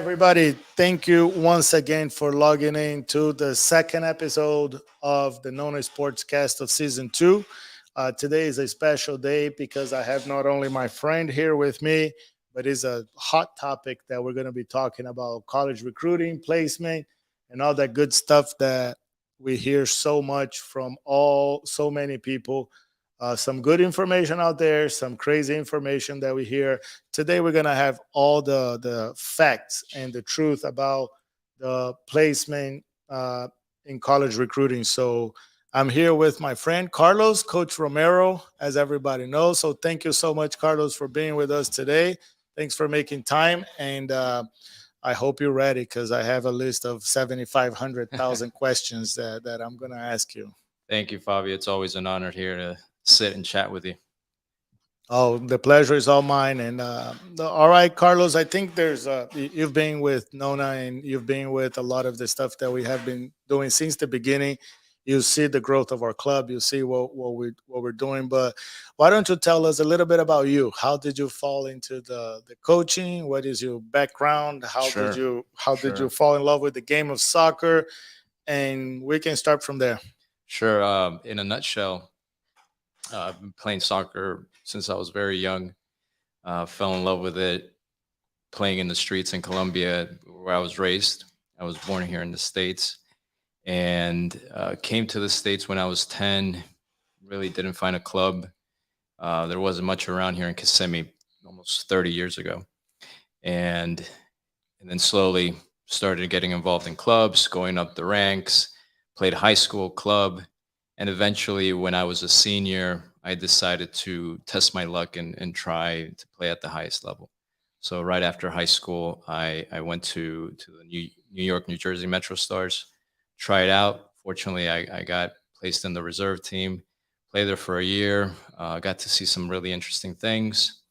everybody. Thank you once again for logging in to the second episode of the Nona Sportscast of Season 2. Today is a special day because I have not only my friend here with me, but it's a hot topic that we're going to be talking about college recruiting, placement, and all that good stuff that we hear so much from so many people. Some good information out there, some crazy information that we hear. Today we're gonna have all the facts and the truth about the placement in college recruiting. So I'm here with my friend Carlos, Coach Romero, as everybody knows. So thank you so much, Carlos, for being with us today. Thanks for making time, and I hope you're ready because I have a list of 7,500,000 questions that I'm gonna ask you. Thank you, Fabio. It's always an honor here to sit and chat with you. Oh, the pleasure is all mine. And all right, Carlos, I think you've been with Nona and you've been with a lot of the stuff that we have been doing since the beginning. You see the growth of our club. You see what we're doing. But why don't you tell us a little bit about you? How did you fall into the coaching? What is your background? Sure, How did you sure, fall in love with the game of soccer? And we can start from there. sure. In a nutshell, I've been playing soccer since I was very young. Fell in love with it playing in the streets in Colombia, where I was raised. I was born here in the States and came to the States when I was 10. Really didn't find a club. There wasn't much around here in Kissimmee almost 30 years ago. And and then slowly started getting involved in clubs, going up the ranks, played high school club, and eventually when I was a senior, I decided to test my luck and try to play at the highest level. So right after high school, I went to the New York, New Jersey Metro Stars, tried out. Fortunately, I got placed in the reserve team, played there for a year, got to see some really interesting things.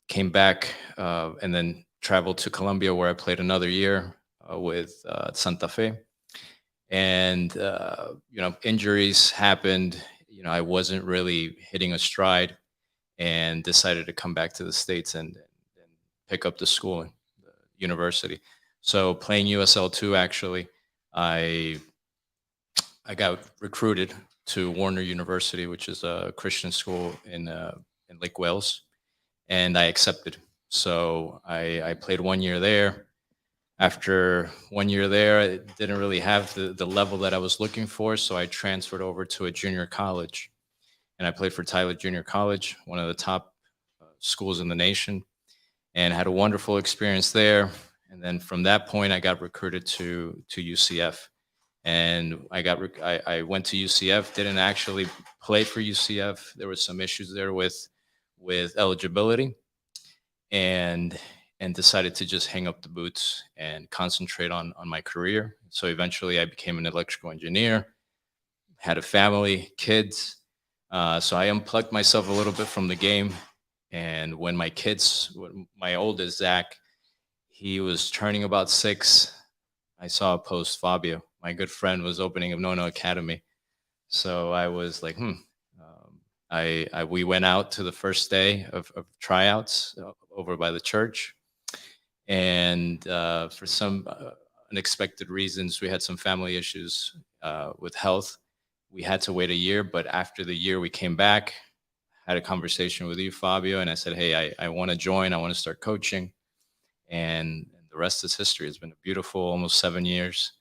Came back and then traveled to Colombia where I played another year with Santa Fe. And injuries happened. I wasn't really hitting a stride, and decided to come back to the States and pick up the school, the university. So playing USL 2, actually, I I got recruited to Warner University, which is a Christian school in Lake Wales, and I accepted. So I played 1 year there. After 1 year there, I didn't really have the level that I was looking for, so I transferred over to a junior college, and I played for Tyler Junior College, one of the top schools in the nation, and had a wonderful experience there. And then from that point, I got recruited to UCF, and I went to UCF. Didn't actually play for UCF. There was some issues there with eligibility, and decided to just hang up the boots and concentrate on my career. So eventually, I became an electrical engineer. Had a family, kids. So I unplugged myself a little bit from the game. And when my oldest Zach, he was turning about 6. I saw a post. Fabio, my good friend, was opening of Nona Academy. So I was like, we went out to the first day of tryouts over by the church, and for some unexpected reasons, we had some family issues with health. We had to wait a year, but after the year, we came back, had a conversation with you, Fabio, and I said, hey, I want to join. I want to start coaching, and the rest is history. It's been a beautiful almost 7 years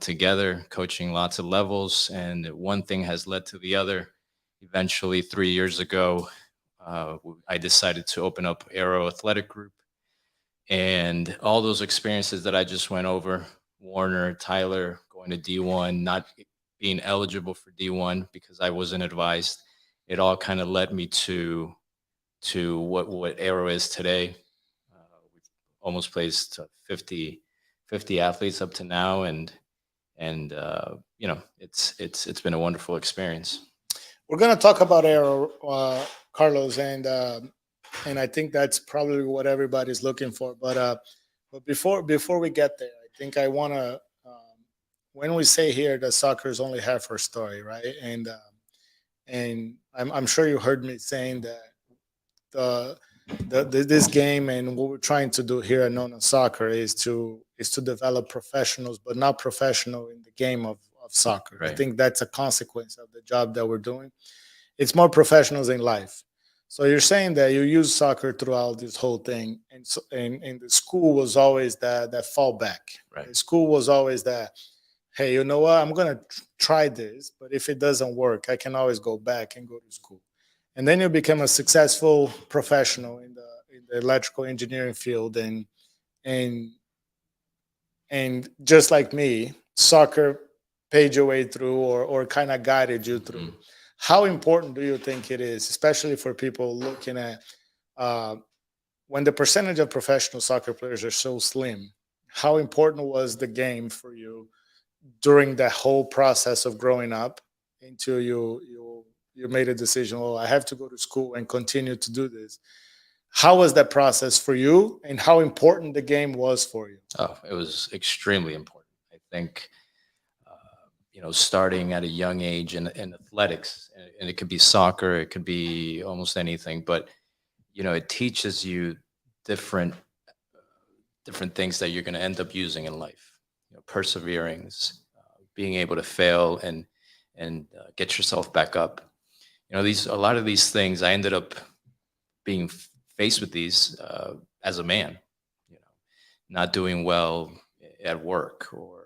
together, coaching lots of levels, and one thing has led to the other. Eventually, 3 years ago, I decided to open up Aero Athletic Group, and all those experiences that I just went over, Warner, Tyler, going to D1, not being eligible for D1 because I wasn't advised, it all kind of led me to what Aero is today. We've almost placed 50 athletes up to now, and it's been a wonderful experience. We're gonna talk about Aero, Carlos, and I think that's probably what everybody's looking for. But before we get there, I think I want to. When we say here that soccer is only half our story, right? And I'm sure you heard me saying that the this game and what we're trying to do here at Nona Soccer is to develop professionals, but not professional in the game of soccer. I Right. think that's a consequence of the job that we're doing. It's more professionals in life. So you're saying that you use soccer throughout this whole thing, and the school was always that fallback. Right. The school was always that, hey, you know what? I'm gonna try this, but if it doesn't work, I can always go back and go to school. And then you become a successful professional in the electrical engineering field, and and just like me, soccer paid your way through or kind of guided you through. Mhm. How important do you think it is, especially for people looking at uh, when the percentage of professional soccer players are so slim? How important was the game for you during that whole process of growing up until you made a decision? Oh, I have to go to school and continue to do this. How was that process for you, and how important the game was for you? Oh, it was extremely important. I think, starting at a young age in athletics, and it could be soccer, it could be almost anything, but it teaches you different different things that you're going to end up using in life. Perseverance, being able to fail and get yourself back up. These a lot of these things I ended up being faced with these as a man. You know, not doing well at work, or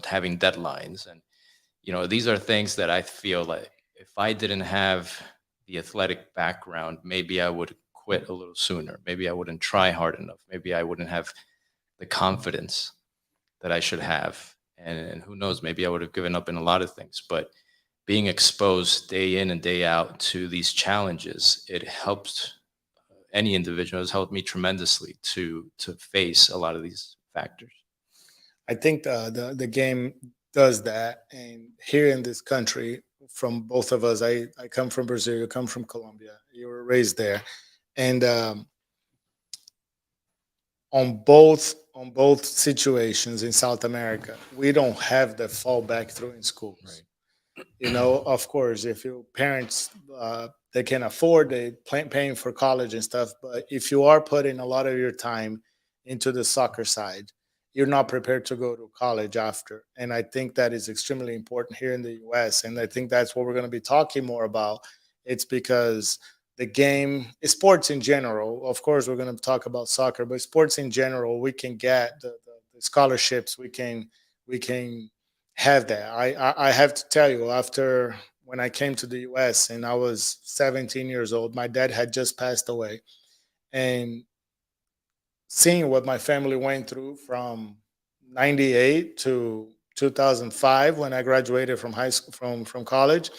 having deadlines, and these are things that I feel like if I didn't have the athletic background, maybe I would quit a little sooner. Maybe I wouldn't try hard enough. Maybe I wouldn't have the confidence that I should have. And who knows, maybe I would have given up in a lot of things. But being exposed day in and day out to these challenges, it helps any individual. Has helped me tremendously to face a lot of these factors. I think the game does that. And here in this country, from both of us, I come from Brazil, you come from Colombia, you were raised there. And on both situations in South America, we don't have the fallback through in schools. Of course, if your parents they can afford paying for college and stuff, but if you are putting a lot of your time into the soccer side, you're not prepared to go to college after. And I think that is extremely important here in the US, and I think that's what we're going to be talking more about. It's because the game, sports in general, of course we're going to talk about soccer, but sports in general, we can get the scholarships, we can have that. I have to tell you, after when I came to the US and I was 17 years old, my dad had just passed away. And seeing what my family went through from 98 to 2005 when I graduated from high school, from college,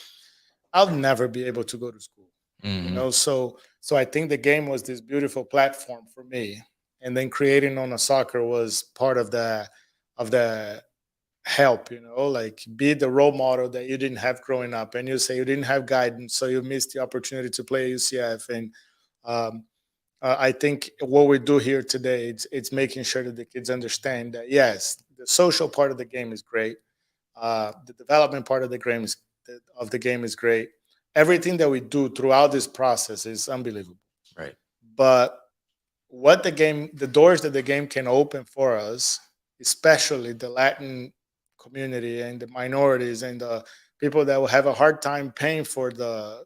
I'll never be able to go to school. Hmm. So I think the game was this beautiful platform for me. And then creating on a soccer was part of the help, like be the role model that you didn't have growing up. And you say you didn't have guidance, so you missed the opportunity to play UCF. And um, I think what we do here today, it's making sure that the kids understand that yes, the social part of the game is great, the development part of the game is great. Everything that we do throughout this process is unbelievable. Right. But the doors that the game can open for us, especially the Latin community and the minorities and the people that will have a hard time paying for to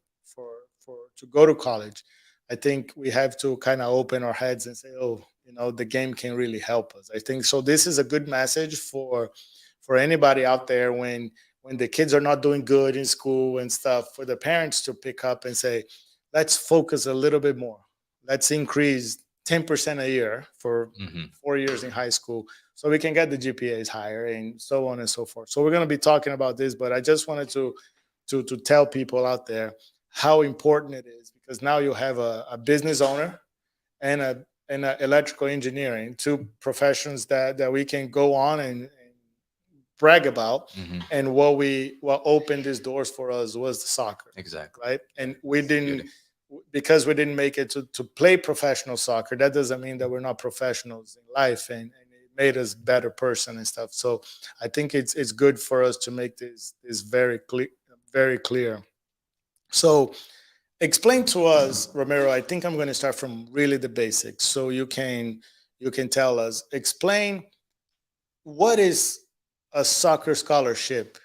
go to college. I think we have to kind of open our heads and say, oh, the game can really help us. I think so. This is a good message for anybody out there when the kids are not doing good in school and stuff, for the parents to pick up and say, let's focus a little bit more. Let's increase 10% a year for Hmm. 4 years in high school so we can get the GPAs higher and so on and so forth. So we're going to be talking about this, but I just wanted to tell people out there how important it is, because now you have a business owner and a electrical engineering, two professions that we can go on and brag about. Hmm. And what opened these doors for us was the soccer, Exactly. right? Yeah. And we That's the didn't, beauty. because we didn't make it to play professional soccer, that doesn't mean that we're not professionals in life, and it made us better person and stuff. So I think it's good for us to make this very clear. So Explain to us, Romero. I think I'm going to start from really the basics, so you can tell us. Explain what is a soccer scholarship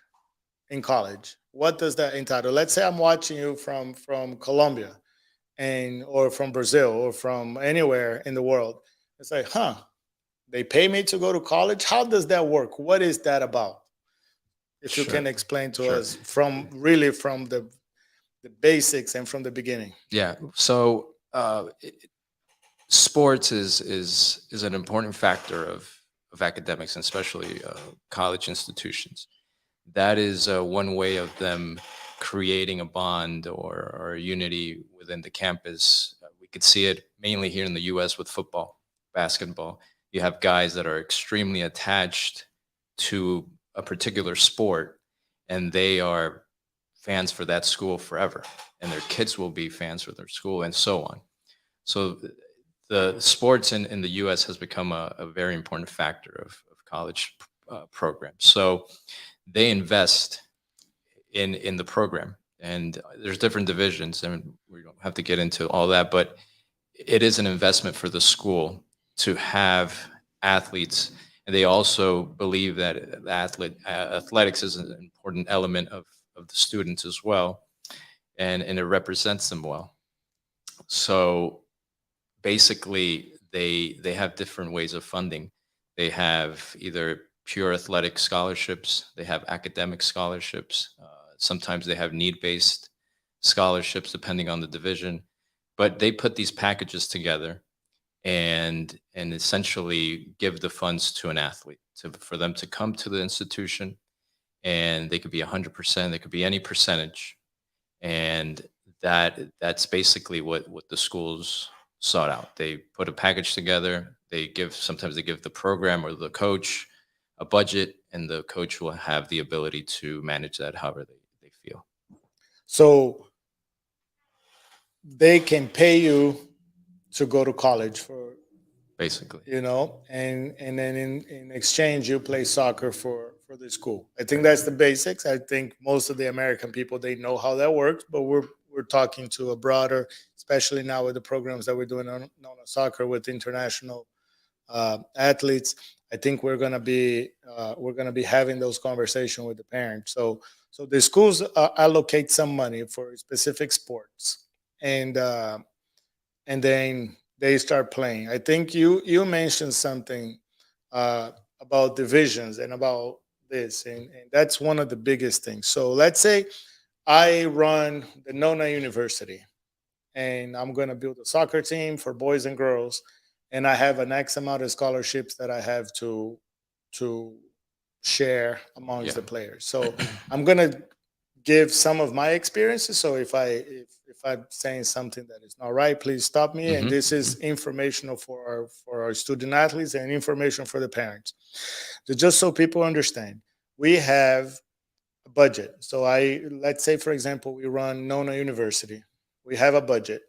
in college. What does that entitle? Let's say I'm watching you from Colombia and or from Brazil or from anywhere in the world. It's like, huh? They pay me to go to college. How does that work? What is that about? If you Sure. can explain to Sure. us from really from the basics and from the beginning. Yeah. So sports is an important factor of academics, and especially college institutions. That is one way of them creating a bond or a unity within the campus. We could see it mainly here in the U.S. with football, basketball. You have guys that are extremely attached to a particular sport, and they are fans for that school forever, and their kids will be fans for their school, and so on. So the sports in the U.S. has become a very important factor of college programs. So they invest in the program, and there's different divisions, and we don't have to get into all that, but it is an investment for the school to have athletes, and they also believe that athletics is an important element of the students as well, and it represents them well. So basically they have different ways of funding. They have either pure athletic scholarships, they have academic scholarships, sometimes they have need-based scholarships depending on the division, but they put these packages together and essentially give the funds to an athlete for them to come to the institution, and they could be 100%, they could be any percentage, and that's basically what the schools sought out. They put a package together. Sometimes they give the program or the coach a budget, and the coach will have the ability to manage that however they feel. So they can pay you to go to college for Basically, and then in exchange you play soccer for the school. I think that's the basics. I think most of the American people, they know how that works, but we're talking to a broader, especially now with the programs that we're doing on Nona Soccer with international athletes. I think we're gonna be having those conversations with the parents. So the schools allocate some money for specific sports, and and then they start playing. I think you mentioned something uh, about divisions and about this, and that's one of the biggest things. So let's say I run the Nona University, and I'm going to build a soccer team for boys and girls, and I have an X amount of scholarships that I have to share amongst yeah. the players. So I'm going to give some of my experiences. So if I'm saying something that is not right, please stop me. And Hmm. this is informational for our student athletes and information for the parents. So just so people understand, we have a budget. So let's say for example we run Nona University. We have a budget,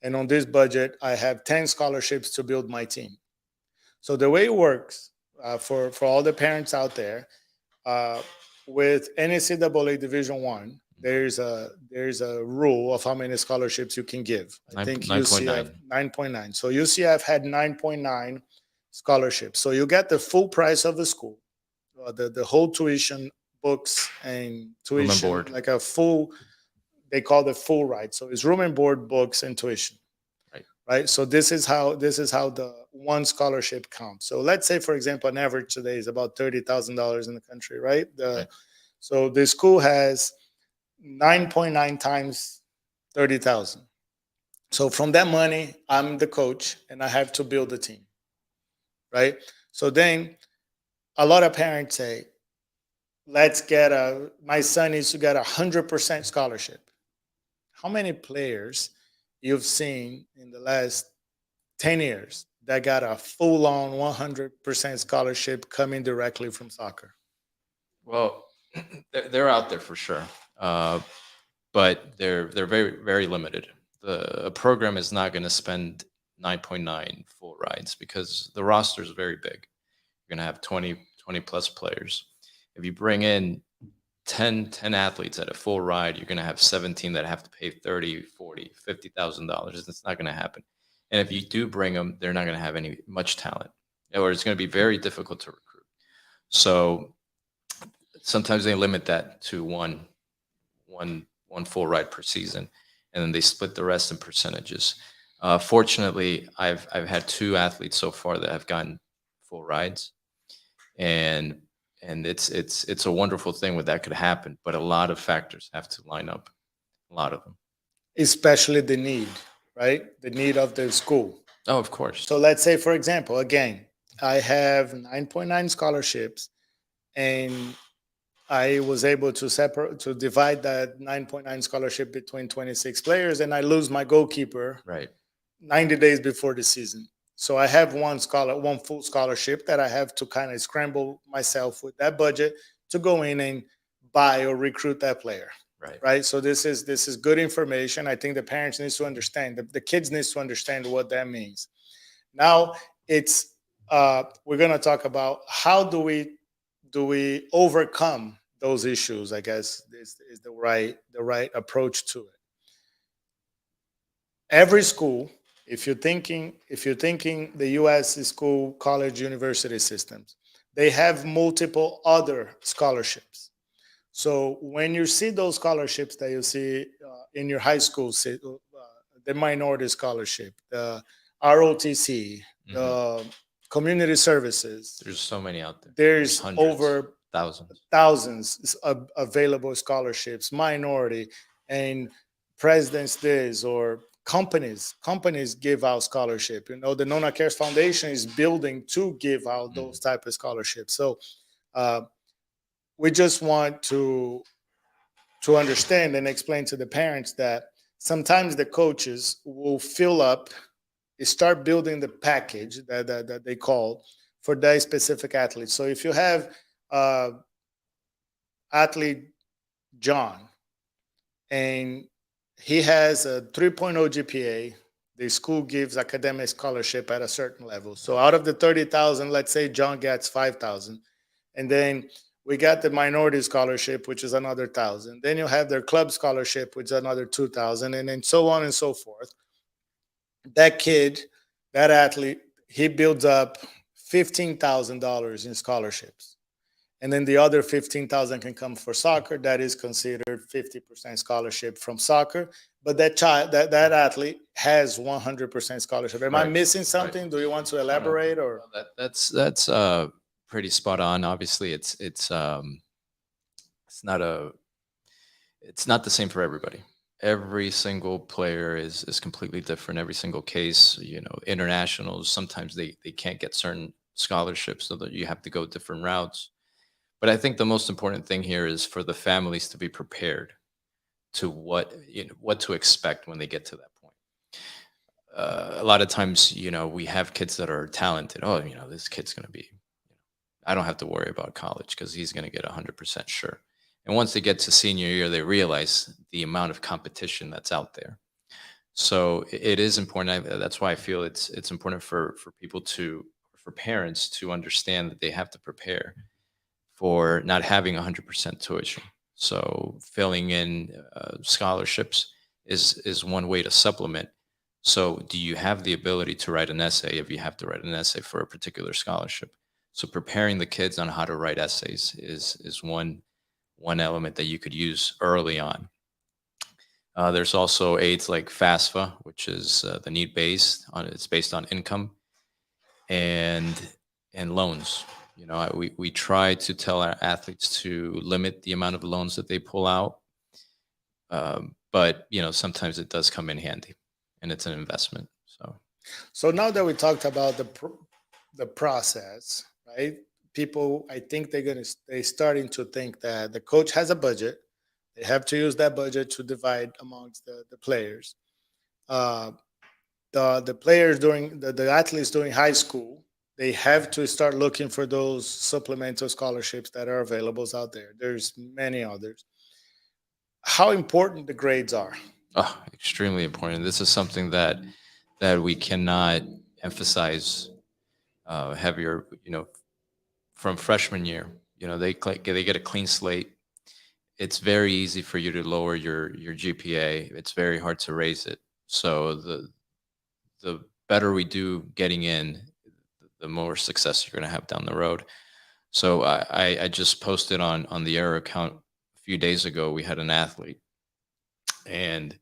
and on this budget I have 10 scholarships to build my team. So the way it works for all the parents out there, uh, with NCAA Division One, there's a rule of how many scholarships you can give. I think UCF 9.9. 9.9. So UCF had 9.9 scholarships. So you get the full price of the school, the whole tuition, books and Room and tuition, board. like a full. They call it full ride. So it's room and board, books and tuition, Right. right? So this is how the one scholarship counts. So let's say, for example, an average today is about $30,000 in the country, right? Right. So the school has 9.9 times 30,000. So from that money, I'm the coach and I have to build a team, right? So then a lot of parents say, my son needs to get 100% scholarship. How many players you've seen in the last 10 years that got a full on 100% scholarship coming directly from soccer? Well, they're out there for sure, uh, but they're very limited. The program is not going to spend 9.9 full rides because the roster is very big. You're going to have 20 plus players. If you bring in 10 athletes at a full ride, you're going to have 17 that have to pay 30, 40, $50,000. It's not going to happen. And if you do bring them, they're not going to have any much talent, or it's going to be very difficult to recruit. So sometimes they limit that to one full ride per season, and then they split the rest in percentages. Fortunately, I've had two athletes so far that have gotten full rides, and it's a wonderful thing when that could happen. But a lot of factors have to line up, a lot of them. Especially the need, right? The need of the school. Oh, of course. So let's say, for example, again, I have 9.9 scholarships, and I was able to separate to divide that 9.9 scholarship between 26 players, and I lose my goalkeeper Right. 90 days before the season. So I have one full scholarship that I have to kind of scramble myself with that budget to go in and buy or recruit that player. Right. Right. So this is good information. I think the parents needs to understand, the kids needs to understand what that means. Now it's we're gonna talk about how do we overcome those issues, I guess is the right approach to it. Every school, if you're thinking the US school, college, university systems, they have multiple other scholarships. So when you see those scholarships that you see in your high school, the minority scholarship, the ROTC, Hmm. the community services, There's so many out there. there's Hundreds, over thousands. thousands of available scholarships, minority, and presidents this or companies give out scholarship. The Nona Cares Foundation is building to give out Mhm. those type of scholarships. So uh, we just want to understand and explain to the parents that sometimes the coaches will fill up, start building the package that they call for that specific athlete. So if you have uh, athlete John, and he has a 3.0 GPA. The school gives academic scholarship at a certain level. So out of the 30,000, let's say John gets 5,000. And then we got the minority scholarship, which is another 1,000. Then you have their club scholarship, which is another 2,000, and then so on and so forth. That kid, that athlete, he builds up $15,000 in scholarships, and then the other 15,000 can come for soccer. That is considered 50% scholarship from soccer. But that child, that athlete has 100% scholarship. Am I Right. missing Right. something? Do you want to No, no, elaborate or? no, that's pretty spot on. Obviously, it's not a it's not the same for everybody. Every single player is completely different. Every single case, internationals, sometimes they can't get certain scholarships, so that you have to go different routes. But I think the most important thing here is for the families to be prepared to what to expect when they get to that point. A lot of times, we have kids that are talented. Oh, this kid's going to be, I don't have to worry about college because he's going to get 100% sure. And once they get to senior year, they realize the amount of competition that's out there. So it is important. That's why I feel it's important for people for parents to understand that they have to prepare for not having 100% tuition. So filling in scholarships is one way to supplement. So do you have the ability to write an essay if you have to write an essay for a particular scholarship? So preparing the kids on how to write essays is one element that you could use early on. There's also aids like FAFSA, which is the need based on it's based on income and loans. We try to tell our athletes to limit the amount of loans that they pull out, but sometimes it does come in handy, and it's an investment. So now that we talked about the process, right? People, I think they starting to think that the coach has a budget. They have to use that budget to divide amongst the players. Uh, the players during the athletes during high school, they have to start looking for those supplemental scholarships that are available out there. There's many others. How important the grades are. Oh, extremely important. This is something that we cannot emphasize heavier. From freshman year, they get a clean slate, it's very easy for you to lower your GPA. It's very hard to raise it. So the better we do getting in, the more success you're going to have down the road. So I just posted on the Aero account a few days ago. We had an athlete, and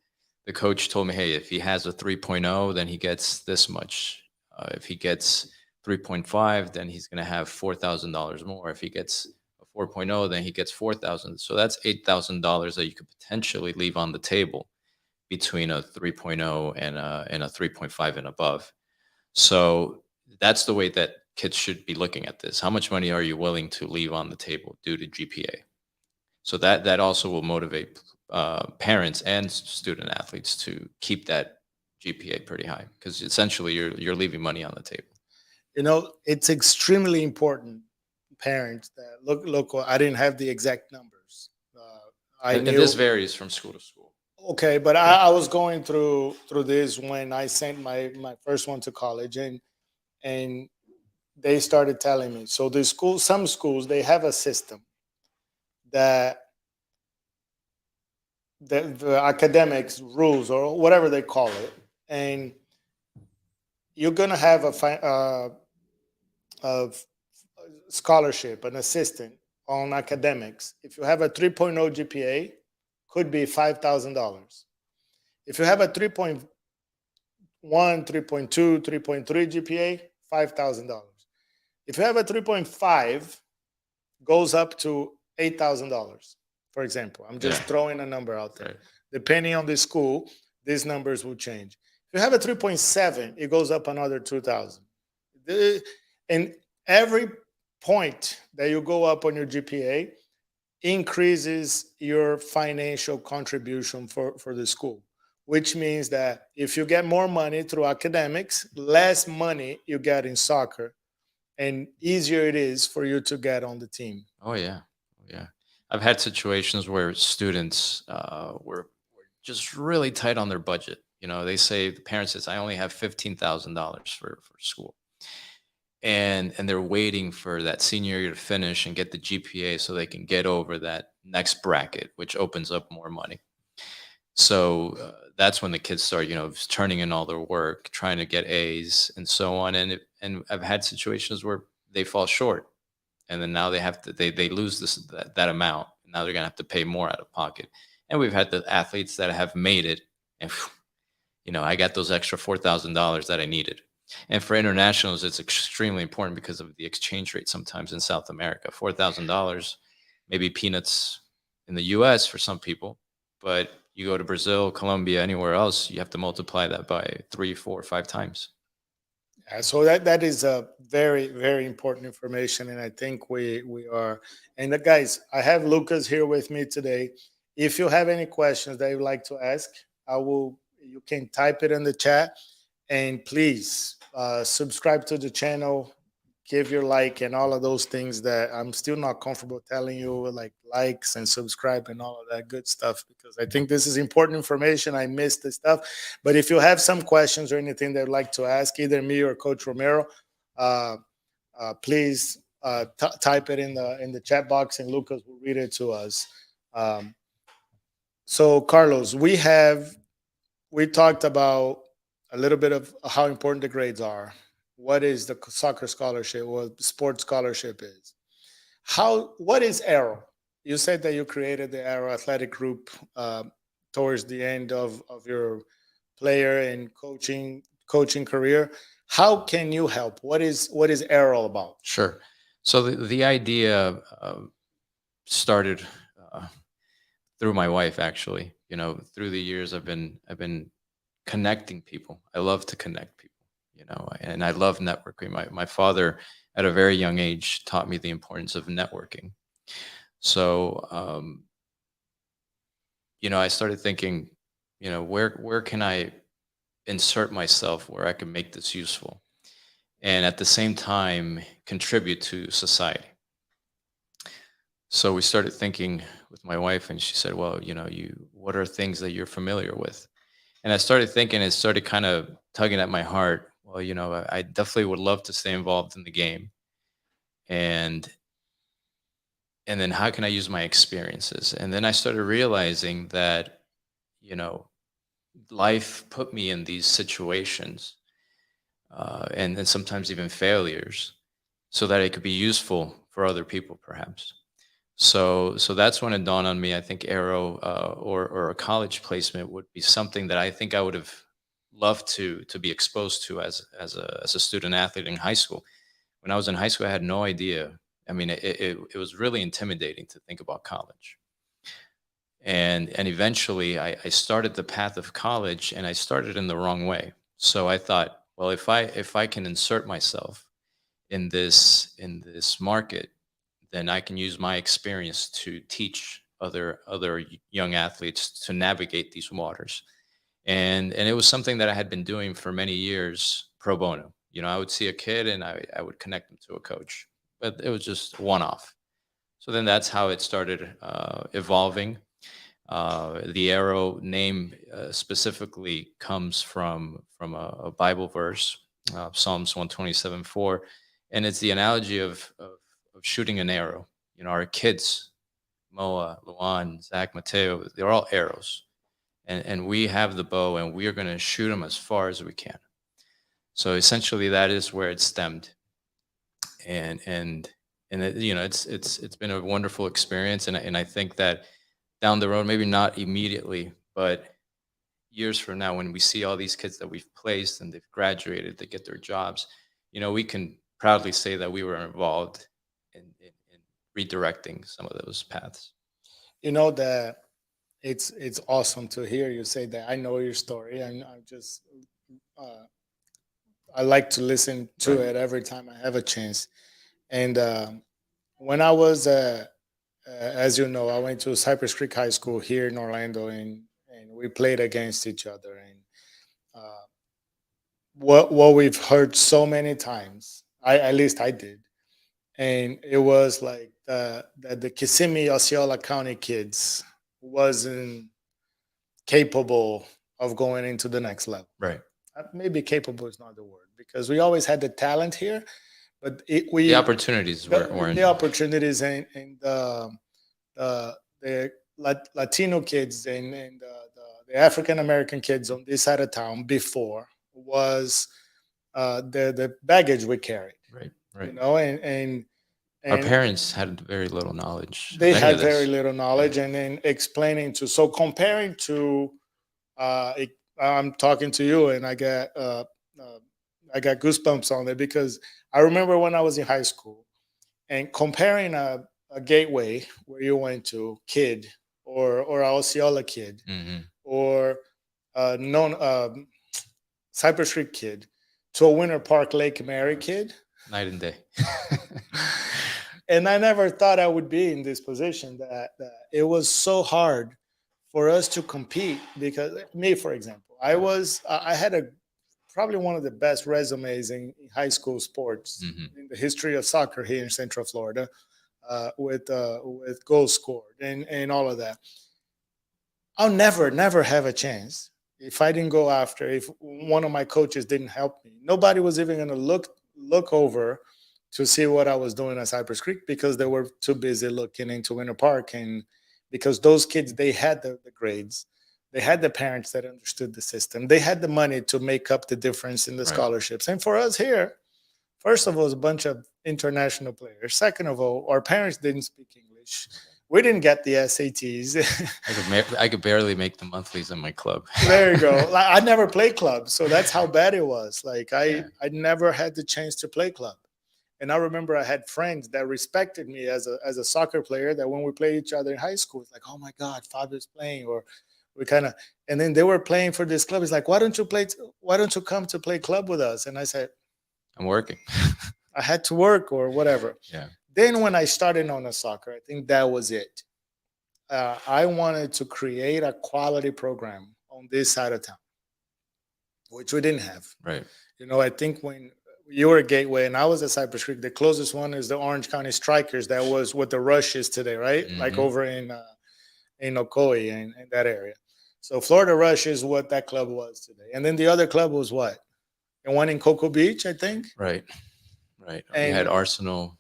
the coach told me, hey, if he has a 3.0, then he gets this much. If he gets 3.5, then he's going to have $4,000 more. If he gets a 4.0, then he gets 4,000. So that's $8,000 that you could potentially leave on the table between a 3.0 and a 3.5 and above. So that's the way that kids should be looking at this. How much money are you willing to leave on the table due to GPA? So that also will motivate parents and student athletes to keep that GPA pretty high, because essentially you're leaving money on the table. It's extremely important. Parents that look. I didn't have the exact numbers. I And knew. this varies from school to school. Okay, but I was going through this when I sent my first one to college, and they started telling me. So some schools, they have a system that the academics rules or whatever they call it, and you're gonna have a scholarship, an assistant on academics. If you have a 3.0 GPA, could be $5,000. If you have a 3.1, 3.2, 3.3 GPA, $5,000. If you have a 3.5, goes up to $8,000. For example, I'm just throwing a number out there. Right. Depending on the school, these numbers will change. If you have a 3.7, it goes up another 2,000. And every point that you go up on your GPA increases your financial contribution for the school, which means that if you get more money through academics, less money you get in soccer, and easier it is for you to get on the team. Oh yeah, oh, yeah. I've had situations where students were just really tight on their budget. They say, the parent says, I only have $15,000 for school, and they're waiting for that senior year to finish and get the GPA so they can get over that next bracket, which opens up more money. So that's when the kids start, turning in all their work, trying to get A's and so on. And I've had situations where they fall short, and then now they lose that amount. And now they're gonna have to pay more out of pocket. And we've had the athletes that have made it, and I got those extra $4,000 that I needed. And for internationals, it's extremely important because of the exchange rate sometimes in South America. $4,000, maybe peanuts in the US for some people, but you go to Brazil, Colombia, anywhere else, you have to multiply that by 3, 4, 5 times. Yeah, so that is a very, very important information, and I think we are. And guys, I have Lucas here with me today. If you have any questions that you'd like to ask, I will. You can type it in the chat, and please subscribe to the channel, give your like, and all of those things that I'm still not comfortable telling you, like likes and subscribe and all of that good stuff, because I think this is important information. I missed this stuff. But if you have some questions or anything that you'd like to ask, either me or Coach Romero, uh, please type it in the chat box, and Lucas will read it to us. Um, so, Carlos, we talked about a little bit of how important the grades are. What is the soccer scholarship? What sports scholarship is? What is Aero? You said that you created the Aero Athletic Group towards the end of your player and coaching career. How can you help? What is Aero about? Sure. So the idea started uh, through my wife, actually. Through the years, I've been connecting people. I love to connect people, and I love networking. My father, at a very young age, taught me the importance of networking. So, I started thinking, where can I insert myself where I can make this useful, and at the same time contribute to society. So we started thinking with my wife, and she said, well, what are things that you're familiar with? And I started thinking, it started kind of tugging at my heart. Well, I definitely would love to stay involved in the game. And and then how can I use my experiences? And then I started realizing that, you know, life put me in these situations, and then sometimes even failures, so that it could be useful for other people, perhaps. So that's when it dawned on me. I think Aero, or a college placement would be something that I think I would have loved to be exposed to as a student athlete in high school. When I was in high school, I had no idea. I mean, it was really intimidating to think about college. And eventually, I started the path of college, and I started in the wrong way. So I thought, well, if I can insert myself in this market, then I can use my experience to teach other young athletes to navigate these waters. And it was something that I had been doing for many years pro bono. You know, I would see a kid and I would connect them to a coach, but it was just one off. So then that's how it started evolving. The Aero name specifically comes from a Bible verse, Psalms 127:4, and it's the analogy of shooting an arrow. You know, our kids, Moa, Luan, Zach, Mateo, they're all arrows, and we have the bow, and we are going to shoot them as far as we can. So essentially, that is where it stemmed, and it, you know, it's been a wonderful experience, and I think that down the road, maybe not immediately, but years from now, when we see all these kids that we've placed and they've graduated, they get their jobs, you know, we can proudly say that we were involved in redirecting some of those paths. You know that it's awesome to hear you say that. I know your story, and I just uh, I like to listen to Right. it every time I have a chance. And when I was, as you know, I went to Cypress Creek High School here in Orlando, and we played against each other. And uh, what we've heard so many times, I at least I did, and it was like the Kissimmee Osceola County kids wasn't capable of going into the next level. Right. Maybe capable is not the word, because we always had the talent here, but The opportunities weren't. the opportunities, and the Latino kids, and the African American kids on this side of town before was the baggage we carried, Right. you Right. know, and Our and parents had very little knowledge of they any had of very this. little Yeah. knowledge, and then explaining to, so comparing to, it, I'm talking to you, and uh, I got goosebumps on it, because I remember when I was in high school, and comparing a gateway where you went to kid, or a Osceola kid, Hmm. or non Cypress Creek kid, to a Winter Park Lake Mary kid. Night and day. And I never thought I would be in this position, that it was so hard for us to compete, because me, for example, I had a probably one of the best resumes in high school sports Hmm. in the history of soccer here in Central Florida, with goals scored, and all of that. I'll never have a chance if I didn't go after. If one of my coaches didn't help me, nobody was even going to look over to see what I was doing at Cypress Creek, because they were too busy looking into Winter Park. And because those kids, they had the grades, they had the parents that understood the system, they had the money to make up the difference in the Right. scholarships. And for us here, first of all, it's a bunch of international players. Second of all, our parents didn't speak English. We didn't get the SATs. I could barely make the monthlies in my club. There you go. Like, I never played club, so that's how bad it was. Like, Yeah. I never had the chance to play club. And I remember I had friends that respected me as a soccer player. That when we played each other in high school, it's like, oh my God, Fabio's playing, or we kind of. And then they were playing for this club. It's like, why don't you play? Why don't you come to play club with us? And I said, I'm working. I had to work or whatever. Yeah. Then when I started on the soccer, I think that was it. I wanted to create a quality program on this side of town, which we didn't have. Right. You know, I think when you were at Gateway and I was at Cypress Creek, the closest one is the Orange County Strikers. That was what the Rush is today, right? Like Hmm. over in Ocoee, and that area. So Florida Rush is what that club was today. And then the other club was what? The one in Cocoa Beach, I think. Right. Right. You had And Arsenal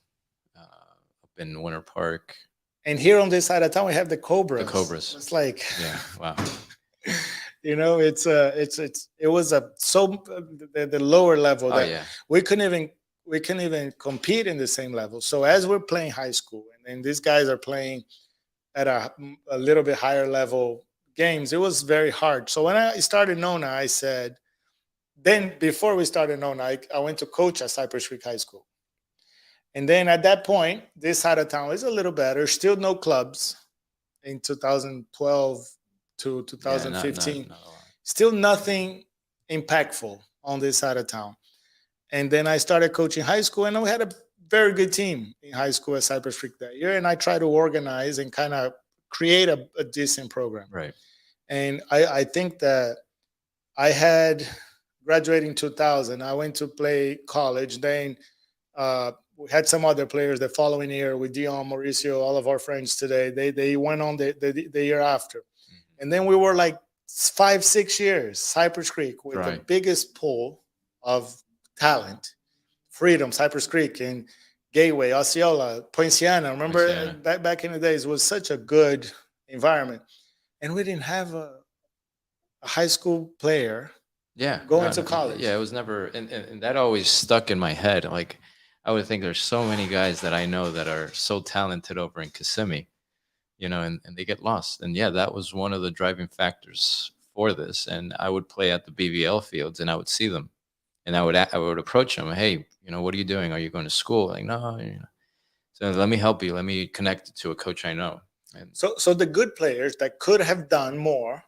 up in Winter Park. And here on this side of town, we have the The Cobras. Cobras. It's like, Yeah. Wow. it was the lower level Oh that yeah. we couldn't even we couldn't even compete in the same level. So as we're playing high school, and then these guys are playing at a little bit higher level games, it was very hard. So when I started Nona, I said, then before we started Nona, I went to coach at Cypress Creek High School. And then at that point, this side of town is a little better. Still no clubs in 2012 to Yeah. 2015. Not a lot. Still nothing impactful on this side of town. And then I started coaching high school, and we had a very good team in high school at Cypress Creek that year. And I tried to organize and kind of create a decent program. Right. And I think that I had graduating 2000. I went to play college. Then we had some other players the following year with Dion, Mauricio, all of our friends today. They went on the year after. And then we were like 5, 6 years, Cypress Creek, with the Right. biggest pool of talent. Freedom, Cypress Creek, and Gateway, Osceola, Poinciana. Remember Poinciana. back in the days, it was such a good environment. And we didn't have a high school player Yeah. going to college. Yeah. It was never, and that always stuck in my head. Like, I would think there's so many guys that I know that are so talented over in Kissimmee, and they get lost. And yeah, that was one of the driving factors for this. And I would play at the BVL fields, and I would see them, and I would approach them. Hey, what are you doing? Are you going to school? Like, no. So let me help you. Let me connect it to a coach I know. And So the good players that could have done more,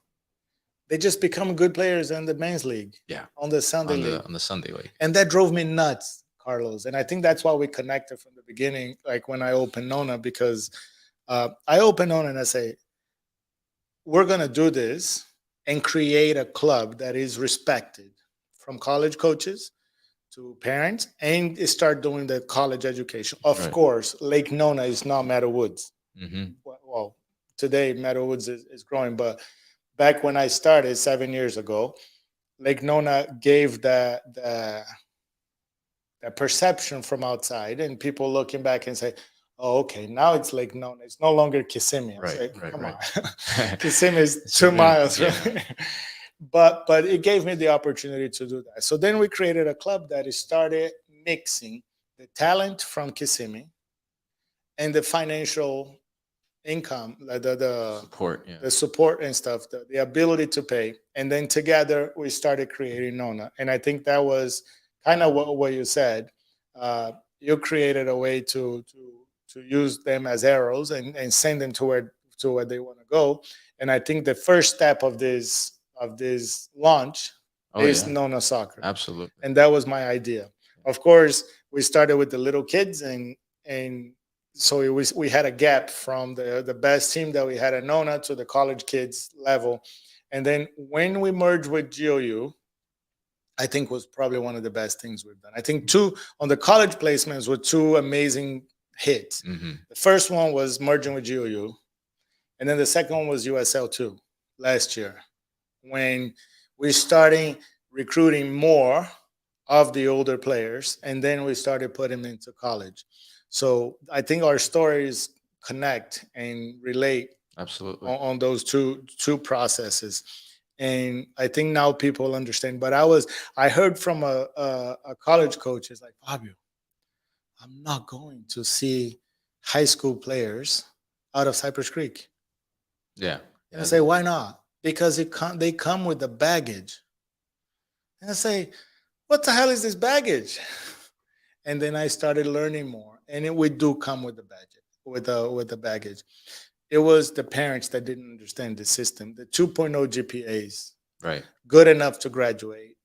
they just become good players in the men's league. Yeah. On the Sunday league. On the Sunday league. And that drove me nuts, Carlos. And I think that's why we connected from the beginning, like when I opened Nona, because I opened Nona and I say, we're going to do this and create a club that is respected from college coaches to parents, and start doing the college education. Of Right. course, Lake Nona is not Meadow Woods. Mm-hmm. Well, today Meadow Woods is growing, but back when I started 7 years ago, Lake Nona gave the perception from outside, and people looking back and say, "Oh, okay, now it's Lake Nona. It's no longer Kissimmee." I was Right, like, right, come right. on, Kissimmee is 2 miles. Yeah. Right? But it gave me the opportunity to do that. So then we created a club that started mixing the talent from Kissimmee and the financial income, the Support. Yeah. the support and stuff, the ability to pay. And then together we started creating Nona. And I think that was kind of what you said. You created a way to use them as arrows and send them to where they want to go. And I think the first step of this launch Oh, is yeah. Nona Soccer. Absolutely. And that was my idea. Of course, we started with the little kids, and so we had a gap from the best team that we had at Nona to the college kids level. And then when we merged with GOU, I think was probably one of the best things we've done. I think two on the college placements were two amazing hits. Mm-hmm. The first one was merging with GOU, and then the second one was USL2 last year, when we started recruiting more of the older players, and then we started putting them into college. So I think our stories connect and relate Absolutely. on those two processes. And I think now people understand. But I heard from a college coach, is like, Fabio, I'm not going to see high school players out of Cypress Creek. Yeah. And I say, why not? Because they come with the baggage. And I say, what the hell is this baggage? And then I started learning more. And we do come with the baggage, with the baggage. It was the parents that didn't understand the system. The 2.0 GPAs, Right. good enough to graduate.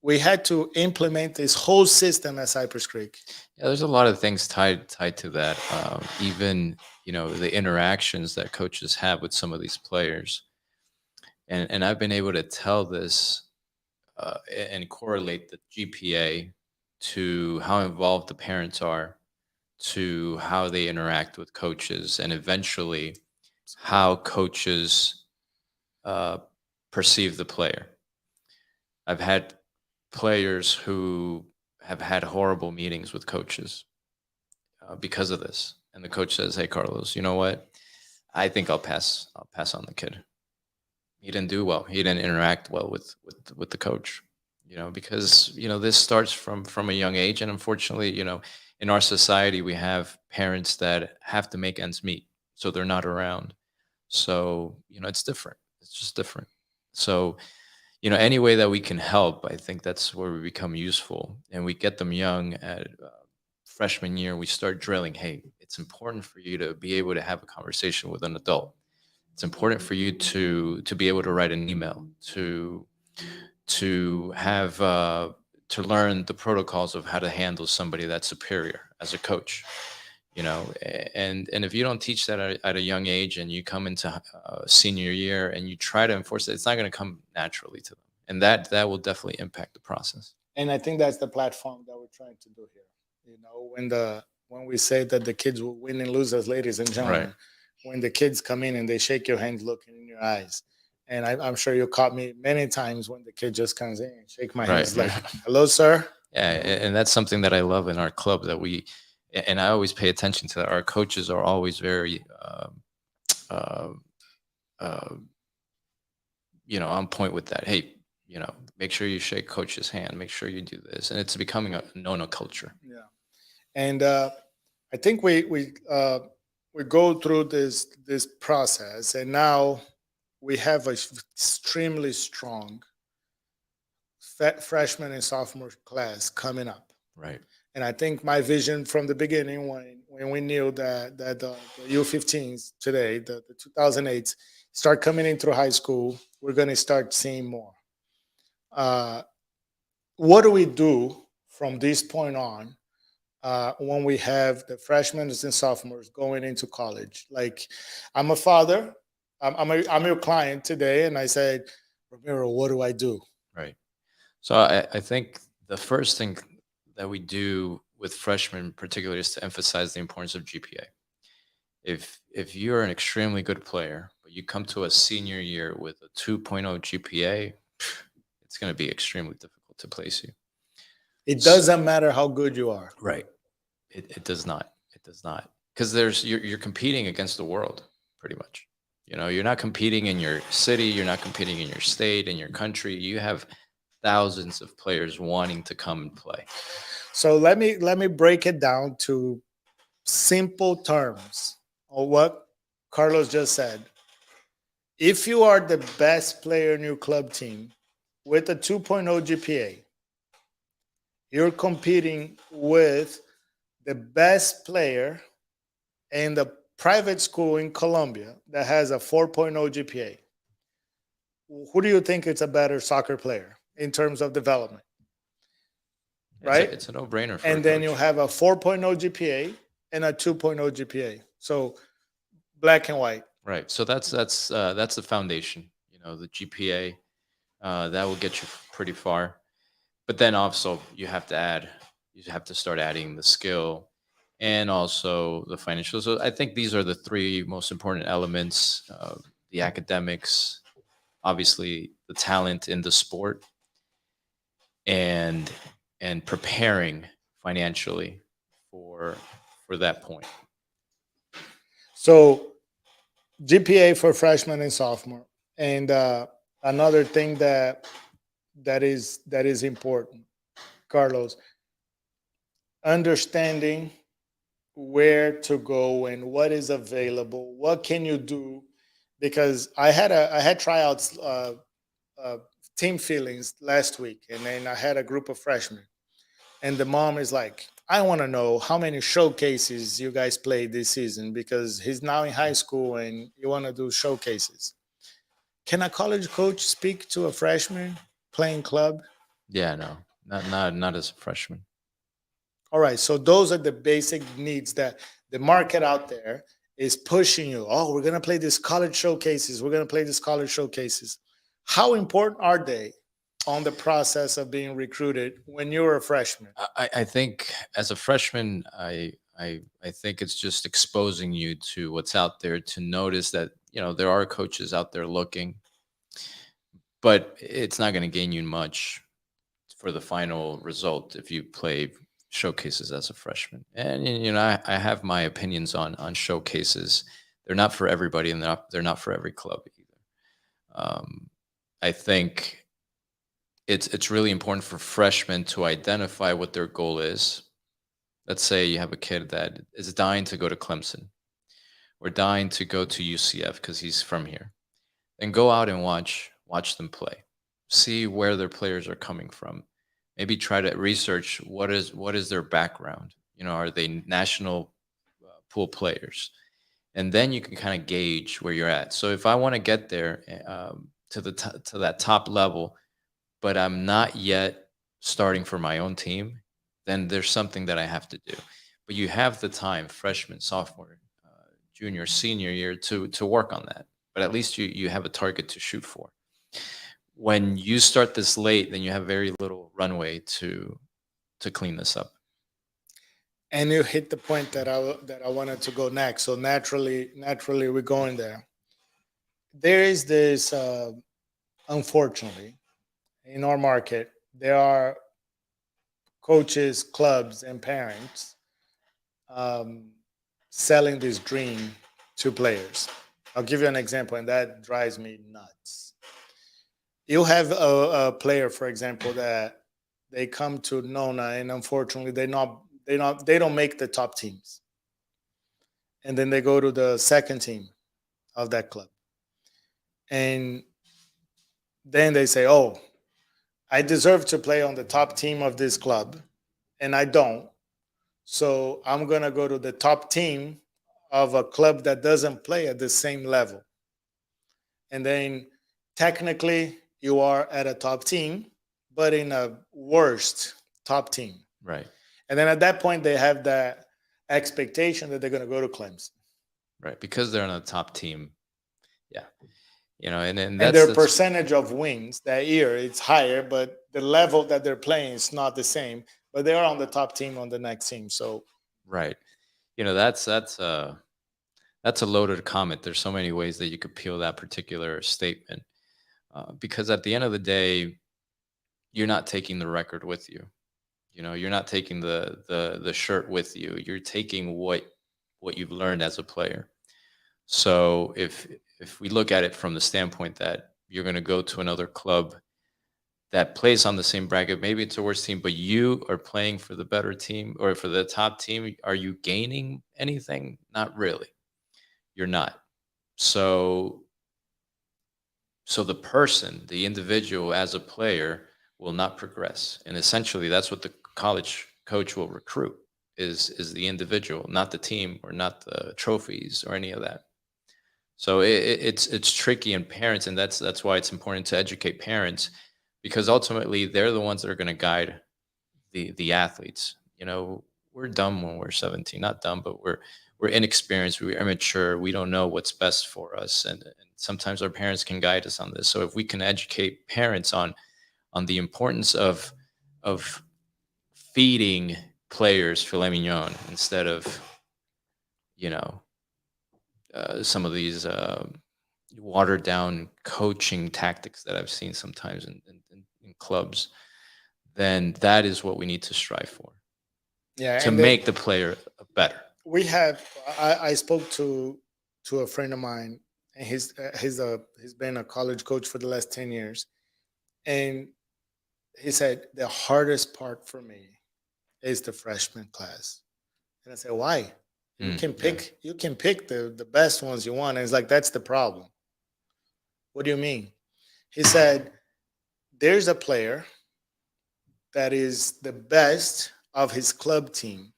We had to implement this whole system at Cypress Creek. Yeah, there's a lot of things tied to that. Even the interactions that coaches have with some of these players, and I've been able to tell this and correlate the GPA to how involved the parents are, to how they interact with coaches, and eventually how coaches perceive the player. I've had players who have had horrible meetings with coaches because of this. and the coach says, "Hey, Carlos, you know what? I think I'll pass on the kid. He didn't do well. He didn't interact well with the coach, because this starts from a young age, and unfortunately, in our society, we have parents that have to make ends meet, so they're not around. So it's different. It's just different. So any way that we can help, I think that's where we become useful, and we get them young at freshman year. We start drilling. Hey, it's important for you to be able to have a conversation with an adult. It's important for you to be able to write an email, to have to learn the protocols of how to handle somebody that's superior as a coach. And if you don't teach that at a young age, and you come into senior year and you try to enforce it, it's not going to come naturally to them, and that will definitely impact the process. And I think that's the platform that we're trying to do here. When we say that the kids will win and lose, as ladies and gentlemen, Right. when the kids come in and they shake your hand, looking in your eyes, and I'm sure you caught me many times when the kid just comes in and shake my hands like, "Hello, sir." Yeah, and that's something that I love in our club, that and I always pay attention to that. Our coaches are always very, uh, uh, on point with that. Hey, make sure you shake coach's hand. Make sure you do this, and it's becoming a Nona culture. Yeah, and I think we go through this process, and now we have a extremely strong freshman and sophomore class coming up. Right. And I think my vision from the beginning, when we knew that the U15s today, the 2008s, start coming in through high school, we're going to start seeing more. Uh, what do we do from this point on, when we have the freshmen and sophomores going into college? Like, I'm a father, I'm your client today, and I said, Romero, what do I do? Right. So I think the first thing that we do with freshmen, particularly, is to emphasize the importance of GPA. If you're an extremely good player, but you come to a senior year with a 2.0 GPA, it's going to be extremely difficult to place you. It doesn't matter how good you are. Right. It does not. It does not. Because you're competing against the world, pretty much. You're not competing in your city, you're not competing in your state, in your country. You have thousands of players wanting to come and play. So let me break it down to simple terms of what Carlos just said. If you are the best player in your club team with a 2.0 GPA, you're competing with the best player in the private school in Colombia that has a 4.0 GPA. Who do you think is a better soccer player in terms of development? Right? It's a no-brainer for And a then coach. you have a 4.0 GPA and a 2.0 GPA. So black and white. Right. So that's the foundation. The GPA, that will get you pretty far. But then also you have to start adding the skill and also the financial. So I think these are the three most important elements: the academics, obviously the talent in the sport, and preparing financially for that point. So GPA for freshman and sophomore. And another thing that is important, Carlos, understanding where to go and what is available. What can you do? Because I had tryouts, uh, team feelings last week, and then I had a group of freshmen, and the mom is like, I want to know how many showcases you guys played this season because he's now in high school and you want to do showcases. Can a college coach speak to a freshman playing club? Yeah, no, not as a freshman. All right, so those are the basic needs that the market out there is pushing you. Oh, we're going to play these college showcases. We're going to play these college showcases. How important are they on the process of being recruited when you're a freshman? I think as a freshman, I think it's just exposing you to what's out there, to notice that there are coaches out there looking, but it's not going to gain you much for the final result if you play showcases as a freshman. And I have my opinions on showcases. They're not for everybody, and they're not for every club either. I think it's really important for freshmen to identify what their goal is. Let's say you have a kid that is dying to go to Clemson or dying to go to UCF because he's from here. Then go out and watch them play. See where their players are coming from. Maybe try to research what is their background. Are they national pool players? And then you can kind of gauge where you're at. So if I want to get there to that top level, but I'm not yet starting for my own team, then there's something that I have to do. But you have the time, freshman, sophomore, junior, senior year, to work on that. But at least you have a target to shoot for. When you start this late, then you have very little runway to clean this up. And you hit the point that I wanted to go next. So naturally we're going there. There is this, unfortunately, in our market, there are coaches, clubs, and parents selling this dream to players. I'll give you an example, and that drives me nuts. You have a player, for example, that they come to Nona, and unfortunately, they don't make the top teams, and then they go to the second team of that club, and then they say, "Oh, I deserve to play on the top team of this club, and I don't. So I'm going to go to the top team of a club that doesn't play at the same level." And then technically you are at a top team, but in a worst top team. Right. And then at that point, they have that expectation that they're going to go to Clemson. Right. Because they're on a top team. Yeah. And And that's their percentage of wins that year, it's higher, but the level that they're playing is not the same. But they are on the top team on the next team. So right. That's a loaded comment. There's so many ways that you could peel that particular statement, because at the end of the day, you're not taking the record with you. You're not taking the shirt with you. You're taking what you've learned as a player. So if we look at it from the standpoint that you're going to go to another club that plays on the same bracket, maybe it's a worse team, but you are playing for the better team or for the top team, are you gaining anything? Not really. You're not. So the person, the individual as a player will not progress. And essentially that's what the college coach will recruit is the individual, not the team or not the trophies or any of that. So it's tricky, and parents, and that's why it's important to educate parents, because ultimately they're the ones that are going to guide the athletes. We're dumb when we're 17, not dumb, but we're inexperienced, we're immature, we don't know what's best for us, and sometimes our parents can guide us on this. So if we can educate parents on the importance of feeding players filet mignon instead of some of these watered down coaching tactics that I've seen sometimes in clubs, then that is what we need to strive for. Yeah, to make the player better. I spoke to a friend of mine, and he's been a college coach for the last 10 years, and he said the hardest part for me is the freshman class. And I said, why? You can pick the best ones you want. And it's like, that's the problem. What do you mean? He said, there's a player that is the best of his club team.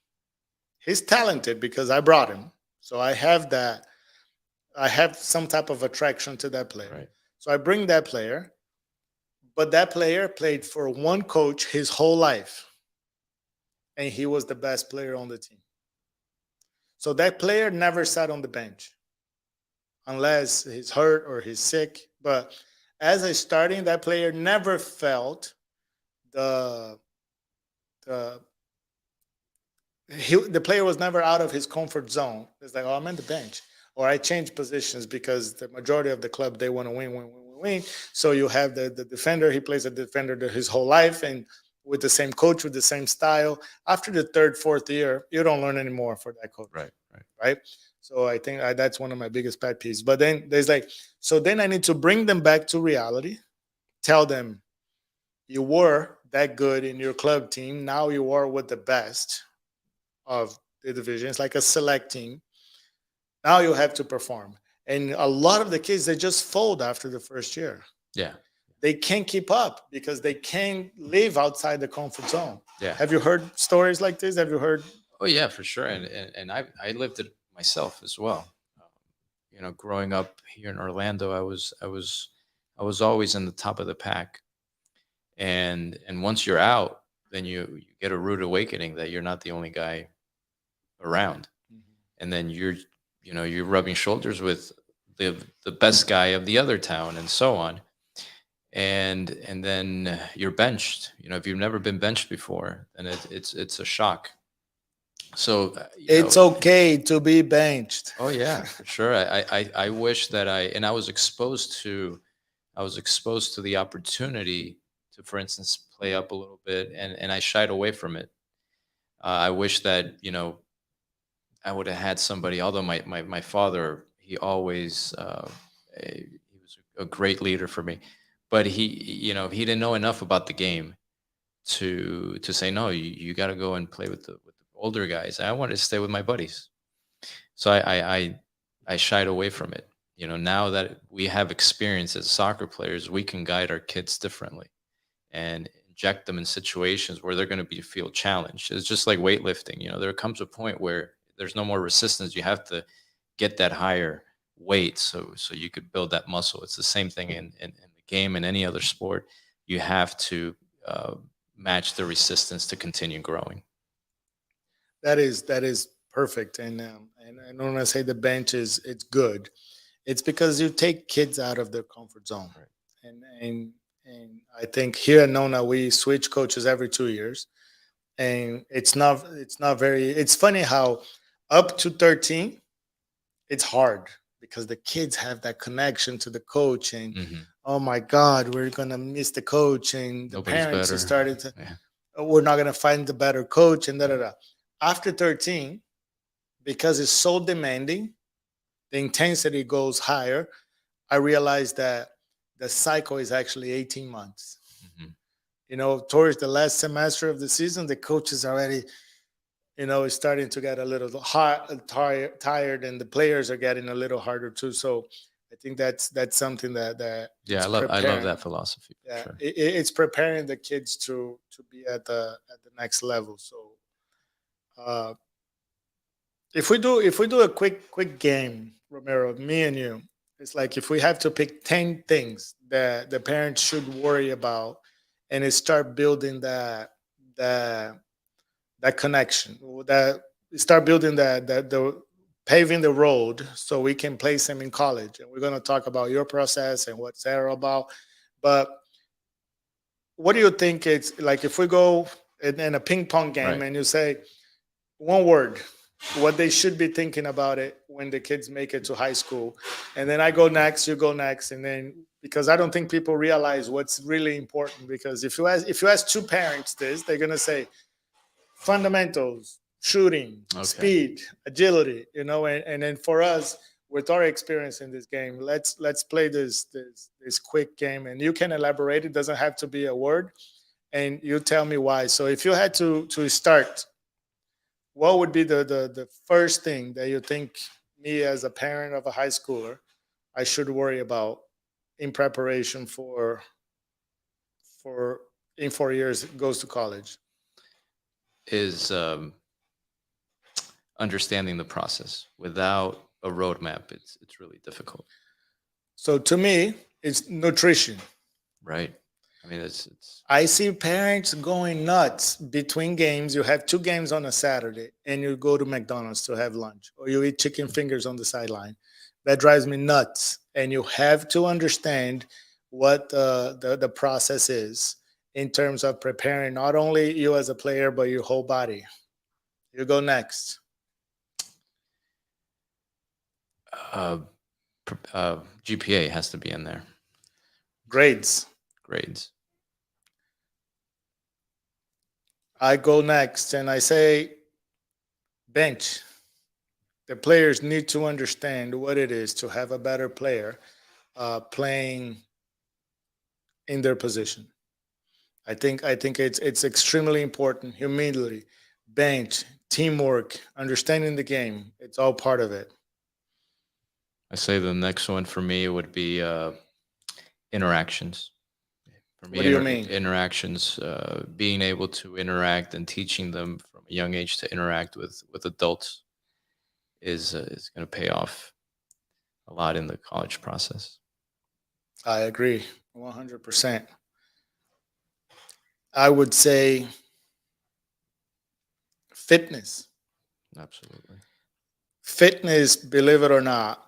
He's talented because I brought him. So I have that. I have some type of attraction to that player. Right. So I bring that player, but that player played for one coach his whole life, and he was the best player on the team. So that player never sat on the bench unless he's hurt or he's sick. But as a starting, that player never felt the player was never out of his comfort zone. It's like, oh, I'm on the bench, or I change positions because the majority of the club, they want to win. So you have the defender. He plays a defender his whole life, and with the same coach, with the same style. After the third, fourth year, you don't learn anymore for that coach, Right. Right. right? So I think that's one of my biggest pet peeves. But then there's like, so then I need to bring them back to reality, tell them you were that good in your club team. Now you are with the best of the division. It's like a select team. Now you have to perform. And a lot of the kids, they just fold after the first year. Yeah. They can't keep up because they can't live outside the comfort zone. Yeah. Have you heard stories like this? Have you heard? Oh yeah, for sure. And I lived it myself as well. Growing up here in Orlando, I was always in the top of the pack. And once you're out, then you get a rude awakening that you're not the only guy around. And then you're rubbing shoulders with the best guy of the other town, and so on. And then you're benched. If you've never been benched before, then it's a shock. So It's okay to be benched. oh yeah, for sure. I wish that I was exposed to the opportunity to, for instance, play up a little bit, and I shied away from it. I wish that I would have had somebody. Although my father, he was a great leader for me, but he didn't know enough about the game to say no. You got to go and play with the older guys. I wanted to stay with my buddies, so I shied away from it. Now that we have experience as soccer players, we can guide our kids differently and inject them in situations where they're going to feel challenged. It's just like weightlifting. There comes a point where there's no more resistance. You have to get that higher weight so you could build that muscle. It's the same thing in the game and any other sport. You have to match the resistance to continue growing. That is perfect. And I don't want to say the bench is it's good. It's because you take kids out of their comfort zone. Right. And I think here at Nona we switch coaches every 2 years, and it's not very. It's funny how up to 13 it's hard because the kids have that connection to the coach, and Hmm. oh my God, we're gonna miss the coach, and the Nobody's parents are better. starting to, Yeah. "Oh, we're not gonna find the better coach," and da da da. After 13, because it's so demanding, the intensity goes higher. I realized that the cycle is actually 18 months. Hmm. Towards the last semester of the season, the coach is already, is starting to get a little tired, and the players are getting a little harder too. So I think that's something that Yeah, it's I love preparing. that philosophy for Yeah, sure. it's preparing the kids to be at the next level. So uh, if we do a quick game, Romero, me and you, it's like if we have to pick 10 things that the parents should worry about, and it start building that that connection, that start building that the paving the road so we can place them in college. And we're going to talk about your process and what's Aero about. But what do you think it's like if we go in a ping pong game Right. and you say one word, what they should be thinking about it when the kids make it to high school, and then I go next, you go next, and then because I don't think people realize what's really important. Because if you ask two parents this, they're gonna say fundamentals, shooting, Okay. speed, agility, and then for us, with our experience in this game, let's play this quick game, and you can elaborate. It doesn't have to be a word, and you tell me why. So if you had to start, what would be the first thing that you think me as a parent of a high schooler I should worry about in preparation for in 4 years goes to college? Is understanding the process without a roadmap. It's really difficult. So to me, it's nutrition. Right. I mean, it's I see parents going nuts between games. You have two games on a Saturday, and you go to McDonald's to have lunch, or you eat chicken fingers on the sideline. That drives me nuts. And you have to understand what the process is in terms of preparing not only you as a player, but your whole body. You go next. uh, GPA has to be in there. Grades. Grades. I go next and I say bench. The players need to understand what it is to have a better player playing in their position. I think it's extremely important. Humility, bench, teamwork, understanding the game. It's all part of it. I say the next one for me would be interactions. For What me, do you mean? interactions, being able to interact and teaching them from a young age to interact with adults is going to pay off a lot in the college process. I agree 100%. I would say fitness. Absolutely. Fitness, believe it or not,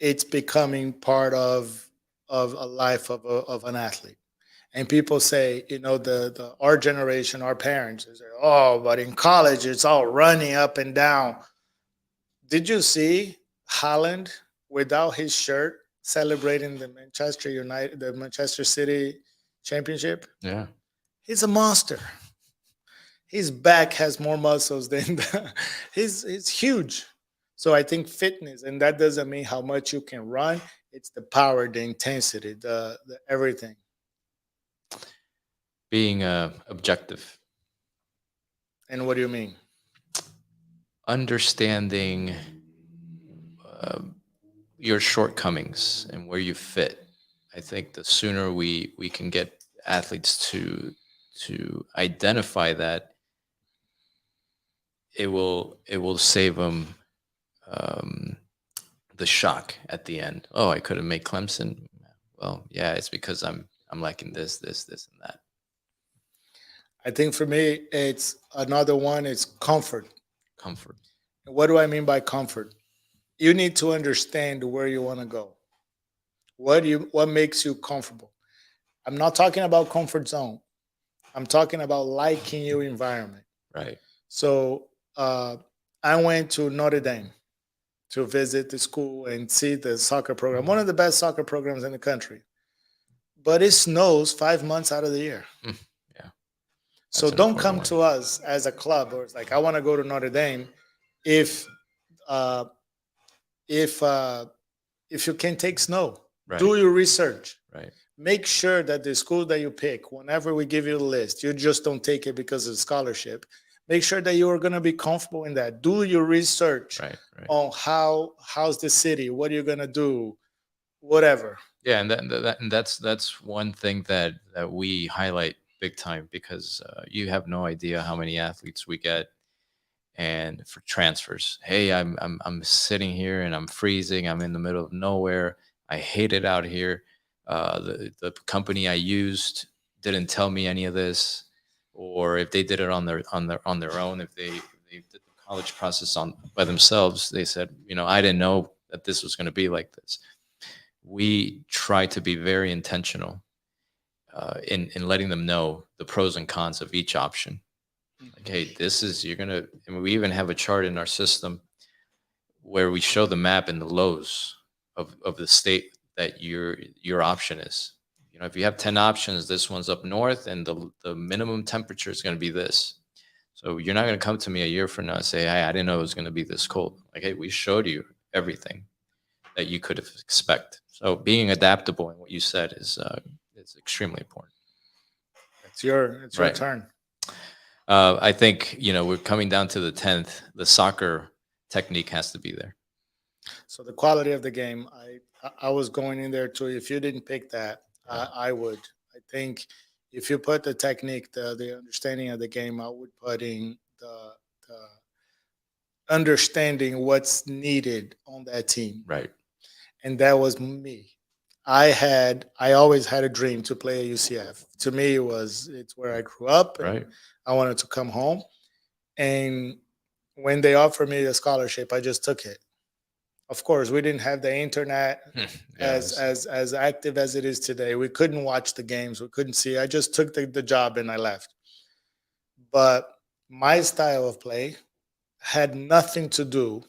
it's becoming part of a life of an athlete. And people say, the our generation, our parents, they say, oh, but in college it's all running up and down. Did you see Holland without his shirt celebrating the Manchester City championship? Yeah. He's a monster. His back has more muscles than he's huge. So I think fitness, and that doesn't mean how much you can run. It's the power, the intensity, the everything. Being objective, And what do you mean? understanding uh, your shortcomings and where you fit. I think the sooner we can get athletes to identify that, it will save them um, the shock at the end. Oh, I couldn't make Clemson. Well, yeah, it's because I'm lacking this, and that. I think for me, it's another one. It's comfort. Comfort. What do I mean by comfort? You need to understand where you want to go. What makes you comfortable? I'm not talking about comfort zone. I'm talking about liking your environment. Right. So I went to Notre Dame to visit the school and see the soccer program, one of the best soccer programs in the country. But it snows 5 months out of the year. Mm, yeah, So that's an don't important come one. to us as a club or it's like I want to go to Notre Dame if uh, if uh, if you can take snow. Right. Do your research. Right. Make sure that the school that you pick, whenever we give you the list, you just don't take it because of scholarship. Make sure that you are going to be comfortable in that. Do your research Right. Right. on how's the city, what are you going to do, whatever. Yeah, and that's one thing that we highlight big time because you have no idea how many athletes we get and for transfers. Hey, I'm sitting here and I'm freezing. I'm in the middle of nowhere. I hate it out here. The company I used didn't tell me any of this, or if they did it on their own, if they did the college process on by themselves, they said, I didn't know that this was going to be like this. We try to be very intentional in letting them know the pros and cons of each option. Like, hey, this is you're gonna. I mean, we even have a chart in our system where we show the map and the lows of the state that your option is. If you have 10 options, this one's up north, and the minimum temperature is going to be this. So you're not going to come to me a year from now and say, hey, I didn't know it was going to be this cold. Like, hey, we showed you everything that you could have expect. So being adaptable in what you said is extremely important. It's your Right. turn. I think we're coming down to the 10th. The soccer technique has to be there. So the quality of the game, I was going in there too. If you didn't pick that, Yeah. I would. I think if you put the technique, the understanding of the game, I would put in the understanding what's needed on that team, Right. and that was me. I always had a dream to play at UCF. To me, it's where I grew up, and Right. I wanted to come home. And when they offered me the scholarship, I just took it. Of course, we didn't have the internet Yeah. as active as it is today. We couldn't watch the games. We couldn't see. I just took the job and I left. But my style of play had nothing to do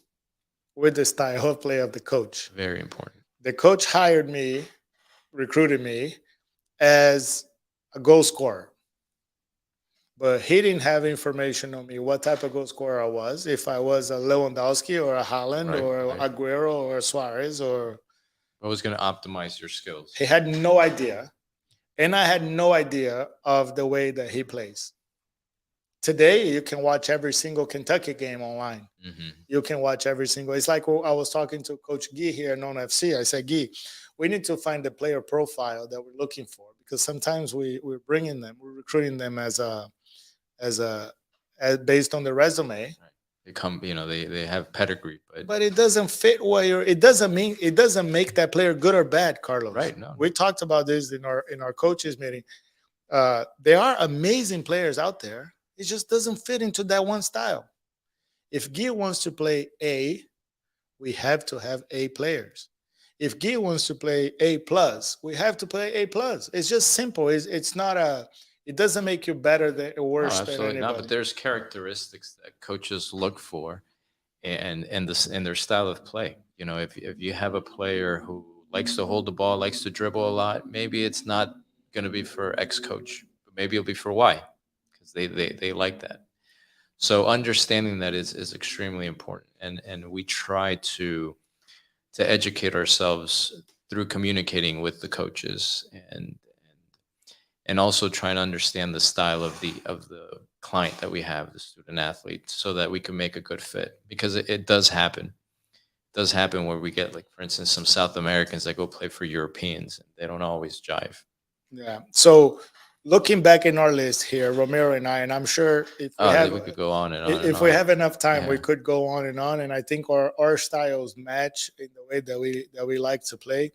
with the style of play of the coach. Very important. The coach hired me, recruited me as a goal scorer. but he didn't have information on me what type of goal scorer I was, if I was a Lewandowski or a Haaland Right, or right. Aguero or Suarez, or I was going to optimize your he skills. had no idea. And I had no idea of the way that he plays. Today, you can watch every single Kentucky game online. Hmm. You can watch every single. It's like I was talking to Coach Guy here at Nona FC. I said, Guy, we need to find the player profile that we're looking for, because sometimes we're bringing them, we're recruiting them as a as based on the resume, Right. They come, they have pedigree, but but it doesn't fit what you're. It doesn't mean it doesn't make that player good or bad, Carlos. right. No, We no. talked about this in our coaches meeting. There are amazing players out there. It just doesn't fit into that one style. If Guy wants to play A, we have to have A players. If Guy wants to play A plus, we have to play A plus. It's just simple. It's not a. It doesn't make you better than or No, worse than absolutely not. But anybody. there's characteristics that coaches look for, and this and their style of play. If you have a player who likes to hold the ball, likes to dribble a lot, maybe it's not going to be for X coach, but maybe it'll be for Y, because they like that. So understanding that is extremely important, and we try to educate ourselves through communicating with the coaches, and also trying to understand the style of the client that we have, the student athlete, so that we can make a good fit, because it does happen. It does happen where we get, like, for instance, some South Americans that go play for Europeans, and they don't always jive. Yeah. So looking back in our list here, Romero and I'm sure Oh, we could go on and on and if we on. have enough time, we Yeah. could go on and on. And I think our styles match in the way that we like to play.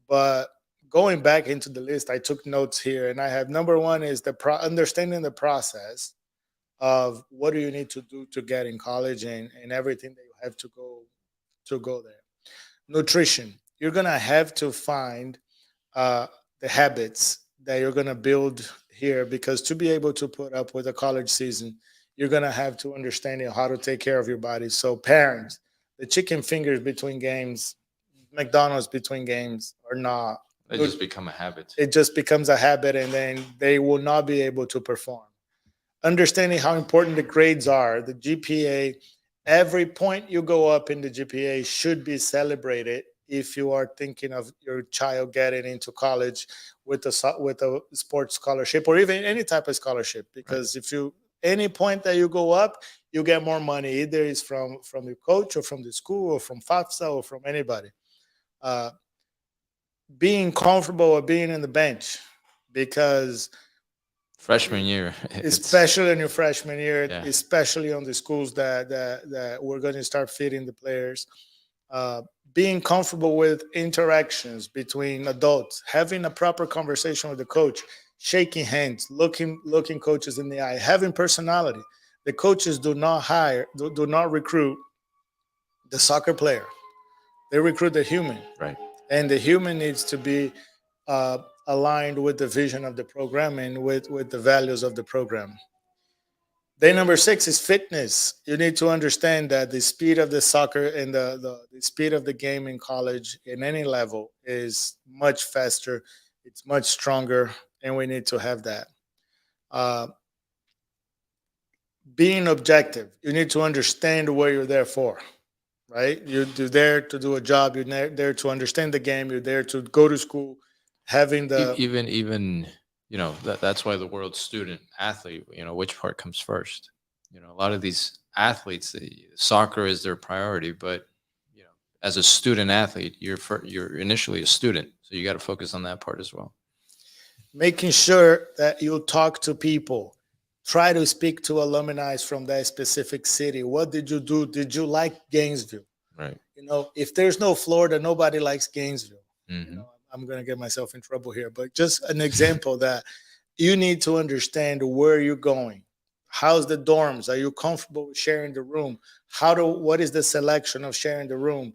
But going back into the list, I took notes here, and I have number one is understanding the process of what do you need to do to get in college, and everything that you have to go there. Nutrition. You're gonna have to find uh, the habits that you're gonna build here, because to be able to put up with a college season, you're gonna have to understand how to take care of your body. So parents, the chicken fingers between games, McDonald's between games are not It good. just become a habit. It just becomes a habit, and then they will not be able to perform. Understanding how important the grades are, the GPA, every point you go up in the GPA should be celebrated if you are thinking of your child getting into college with a sports scholarship, or even any type of scholarship. Right. Because if you any point that you go up, you get more money. Either it's from your coach, or from the school, or from FAFSA, or from anybody. Uh, Being comfortable with being in the bench, because Freshman year, it's especially in your freshman year, yeah. especially on the schools that we're going to start feeding the players. Uh, Being comfortable with interactions between adults, having a proper conversation with the coach, shaking hands, looking coaches in the eye, having personality. The coaches do not recruit the soccer player. They recruit the human, Right. and the human needs to be uh, aligned with the vision of the program and with the values of the program. Day number six is fitness. You need to understand that the speed of the soccer and the speed of the game in college in any level is much faster, it's much stronger, and we need to have that. Uh, Being objective, you need to understand what you're there for, right? You're there to do a job, you're there to understand the game, you're there to go to school, having the Even that's why the world student athlete, which part comes first. A lot of these athletes, soccer is their priority, but as a student athlete, you're initially a student, so you got to focus on that part as well. making sure that you talk to people, try to speak to alumni from that specific city. What did you do? Did you like Gainesville? Right. If there's no Florida, nobody likes Gainesville. Hmm. I'm going to get myself in trouble here, but just an example that you need to understand where you're going. How's the dorms? Are you comfortable with sharing the room? What is the selection of sharing the room?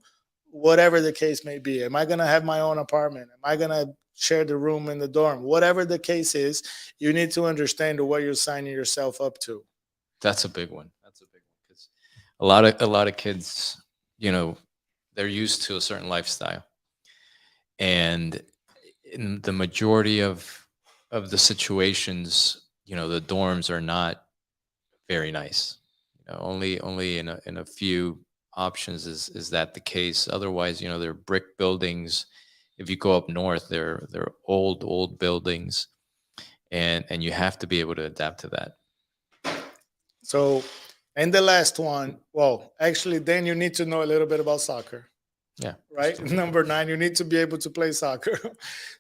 Whatever the case may be. Am I going to have my own apartment? Am I going to share the room in the dorm? Whatever the case is, you need to understand what you're signing yourself up to. That's a big one. That's a big one, because a lot of kids, you know, they're used to a certain lifestyle, and in the majority of the situations, the dorms are not very nice. Only in a few options is that the case. Otherwise, they're brick buildings. If you go up north, they're old buildings, and you have to be able to adapt to that. So, and the last one, well, actually, then you need to know a little bit about soccer, Yeah. right? Number 9, you need to be able to play soccer.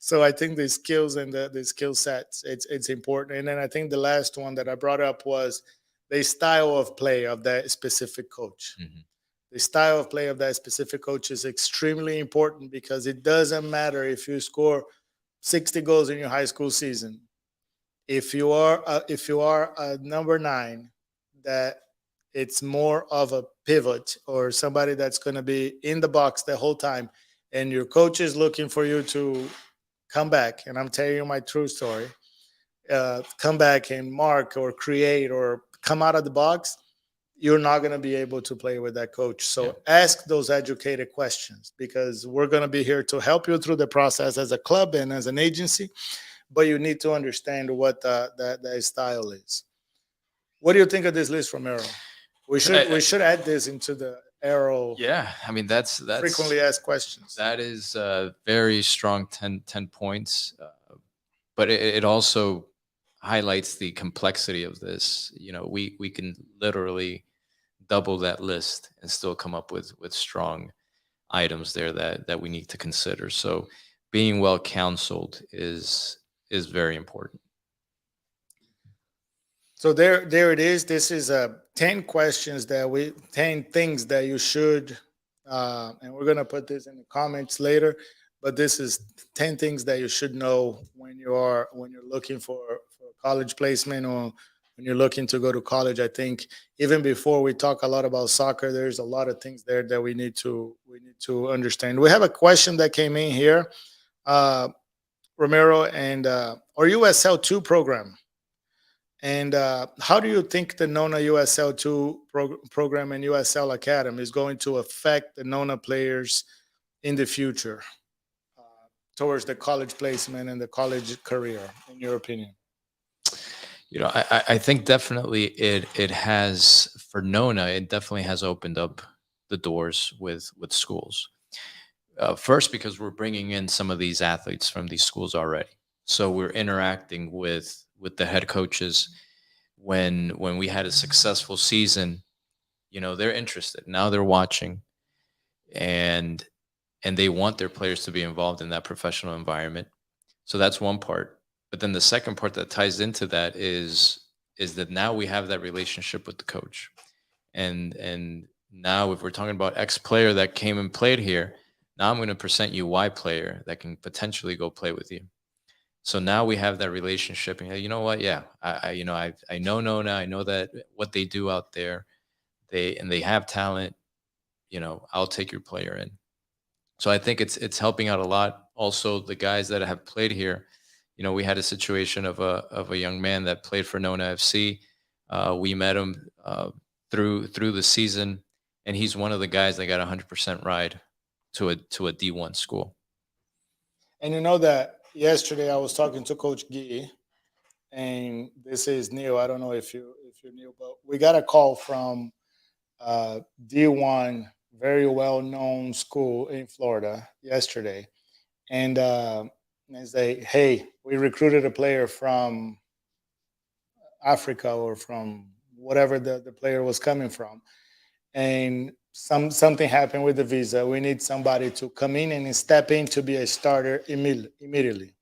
So I think the skills and the skill sets, it's important. And then I think the last one that I brought up was the style of play of that specific coach. Mhm. The style of play of that specific coach is extremely important because it doesn't matter if you score 60 goals in your high school season. If you are a number 9, that it's more of a pivot or somebody that's going to be in the box the whole time, and your coach is looking for you to come back. And I'm telling you my true story. Come back and mark or create or come out of the box. You're not going to be able to play with that coach. Yeah. So ask those educated questions, because we're going to be here to help you through the process as a club and as an agency, but you need to understand what that style is. What do you think of this list, Romero? We should add this into the Aero Yeah, I mean that's frequently asked questions. that is very strong 10 points, but it also highlights the complexity of this. We can literally double that list and still come up with strong items there that we need to consider. So being well counseled is very important. So there it is. This is 10 questions 10 things that you should, and we're gonna put this in the comments later. But this is 10 things that you should know when you're looking for a college placement, or when you're looking to go to college. I think even before we talk a lot about soccer, there's a lot of things there that we need to understand. We have a question that came in here, uh, Romero, and our USL2 program. And how do you think the Nona USL2 program and USL Academy is going to affect the Nona players in the future, uh, towards the college placement and the college career, in your opinion? I think definitely it has, for Nona, it definitely has opened up the doors with schools. First, because we're bringing in some of these athletes from these schools already, so we're interacting with the head coaches. When we had a successful season, they're interested now. They're watching, and they want their players to be involved in that professional environment. So that's one part. But then the second part that ties into that is that now we have that relationship with the coach. And now if we're talking about X player that came and played here, now I'm going to present you Y player that can potentially go play with you. So now we have that relationship, and you know what? Yeah, I know Nona. I know that what they do out there. They have talent. I'll take your player in. So I think it's helping out a lot. Also, the guys that have played here, we had a situation of a young man that played for Nona FC. We met him through the season, and he's one of the guys that got 100% ride to a D1 school. And you know that yesterday I was talking to Coach Gee, and this is new. I don't know if you're new, but we got a call from D1, very well known school in Florida yesterday, and they say, "Hey, we recruited a player from Africa or from whatever the player was coming from, and something happened with the visa. We need somebody to come in and step in to be a starter immediately."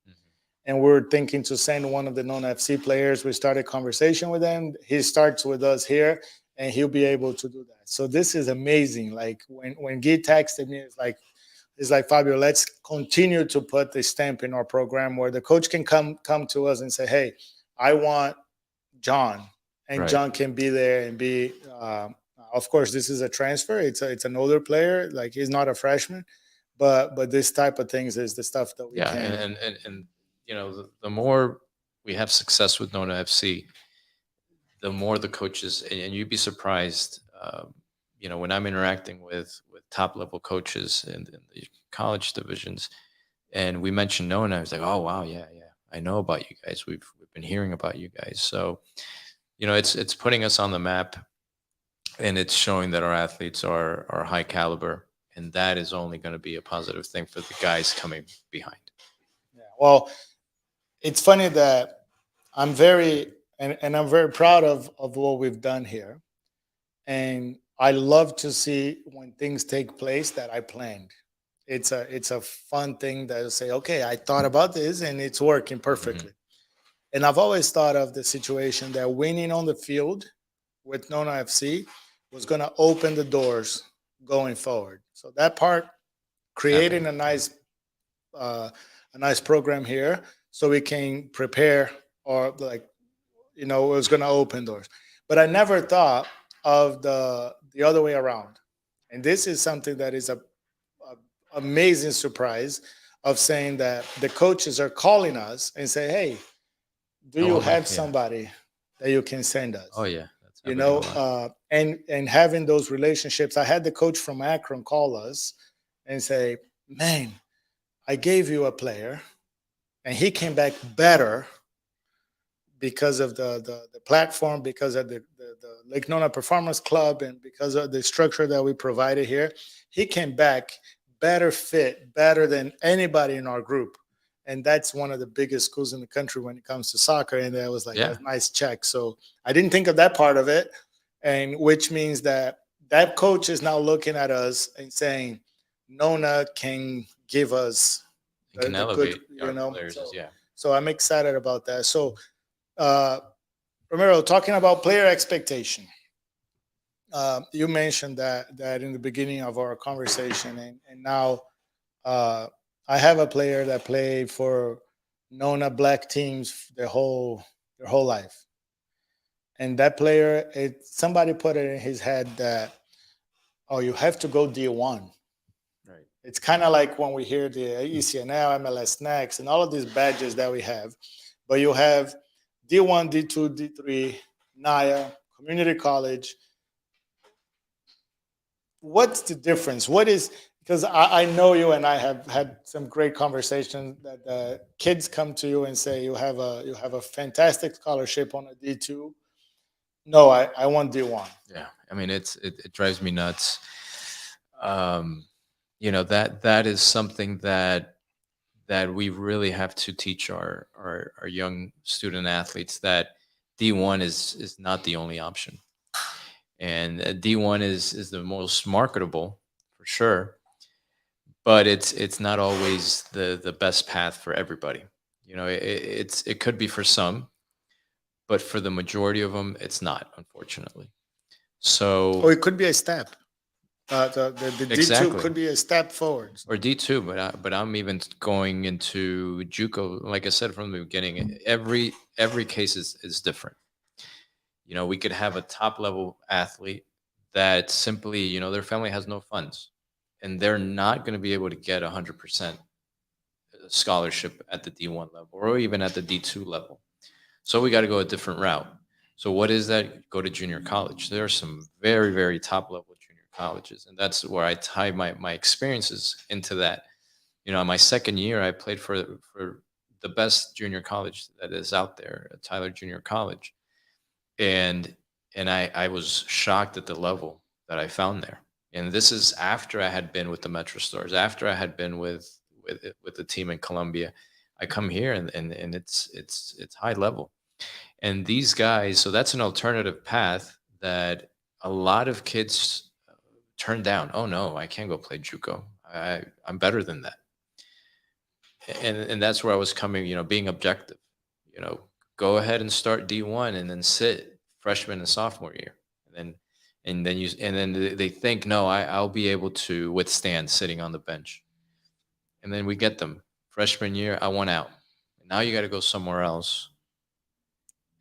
And we're thinking to send one of the Nona FC players. We started conversation with him. He starts with us here, and he'll be able to do that. So this is amazing. Like when Guy texted me, it's like Fabio, let's continue to put the stamp in our program where the coach can come to us and say, hey, I want John, and Right. John can be there and be. Of course, this is a transfer. It's an older player. Like he's not a freshman, but this type of things is the stuff that we Yeah, can. and the more we have success with Nona FC, the more the coaches, and you'd be surprised. When I'm interacting with top level coaches in the college divisions, and we mentioned Nona, I was like, oh wow, yeah, yeah. I know about you guys. We've been hearing about you guys. So, it's putting us on the map, and it's showing that our athletes are high caliber, and that is only going to be a positive thing for the guys coming behind. Yeah. Well, it's funny that I'm very and I'm very proud of what we've done here. And I love to see when things take place that I planned. It's a fun thing that I say, okay, I thought about this and it's working Hmm. perfectly. And I've always thought of the situation that winning on the field with Nona FC was going to open the doors going forward. So that part, It's happening. creating uh, a nice program here, so we can prepare, or like, it was going to open doors. But I never thought of the other way around. And this is something that is a amazing surprise, of saying that the coaches are calling us and say, hey, do you Oh my, have yeah. somebody that you can send Oh us? yeah, that's happening a lot. And having those relationships. I had the coach from Akron call us and say, man, I gave you a player and he came back better because of the platform, because of the Lake Nona Performance Club, and because of the structure that we provided here. He came back better fit, better than anybody in our group. And that's one of the biggest schools in the country when it comes to soccer. And that was like a Yeah, nice check. So I didn't think of that part of it. And which means that that coach is now looking at us and saying, Nona can give us and can the good, elevate our players. Is yeah. so I'm excited about that. So uh, Romero, talking about player expectation, you mentioned that in the beginning of our conversation, and now uh, I have a player that played for Nona Black teams their whole life, and that player, somebody put it in his head that, oh, you have to go D1. Right. It's kind of like when we hear the ECNL, MLS Next, and all of these badges that we have, but you have D1, D2, D3, NAIA, community college. What's the difference? What is, because I know you and I have had some great conversations that kids come to you and say you have a fantastic scholarship on a D2. No, I want D1. Yeah, I mean, it drives me nuts. Um, that is something that we really have to teach our young student athletes, that D1 is not the only option, and D1 is the most marketable for sure, but it's not always the best path for everybody. It could be for some, but for the majority of them, it's not, unfortunately. Or So it could be a step. The D2 exactly. could be a step forward. Or D2, but I'm even going into JUCO. Like I said from the beginning, every case is different. We could have a top level athlete that simply, their family has no funds, and they're not going to be able to get 100% scholarship at the D1 level or even at the D2 level. So we got to go a different route. So what is that? Go to junior college. There are some very, very top level junior colleges, and that's where I tie my experiences into that. My second year, I played for the best junior college that is out there, Tyler Junior College, and I was shocked at the level that I found there. And this is after I had been with the Metro Stars, after I had been with the team in Colombia. I come here, and it's high level. And these guys, so that's an alternative path that a lot of kids turn down. Oh no, I can't go play JUCO. I'm better than that. And that's where I was coming, being objective. You know, Go ahead and start D1 and then sit freshman and sophomore year. And then they think, no, I'll be able to withstand sitting on the bench. And then we get them freshman year, I want out. Now you got to go somewhere else,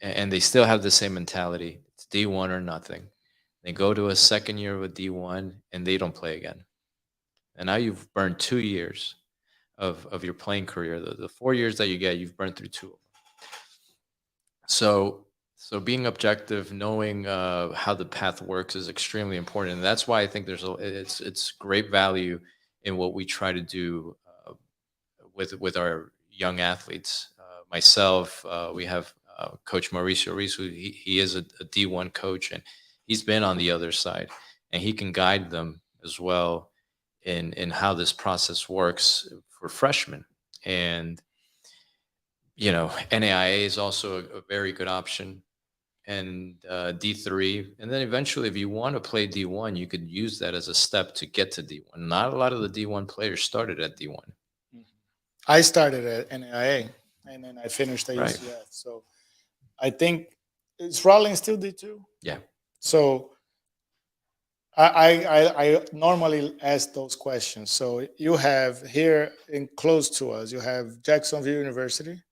and they still have the same mentality. It's D1 or nothing. They go to a second year with D1 and they don't play again. And now you've burned 2 years of your playing career. The 4 years that you get, you've burned through two of them. So being objective, knowing how the path works is extremely important. And that's why I think it's great value in what we try to do with our young athletes. myself. We have Coach Mauricio Reese, who he is a D1 coach, and he's been on the other side, and he can guide them as well in how this process works for freshmen. And NAIA is also a very good option, and D3, and then eventually, if you want to play D1, you could use that as a step to get to D1. Not a lot of the D1 players started at D1. I started at NAIA and then I finished at Right. UCF. So I think it's Rollins still D2. Yeah. So I normally ask those questions. So you have here in close to us, you have Jacksonville University,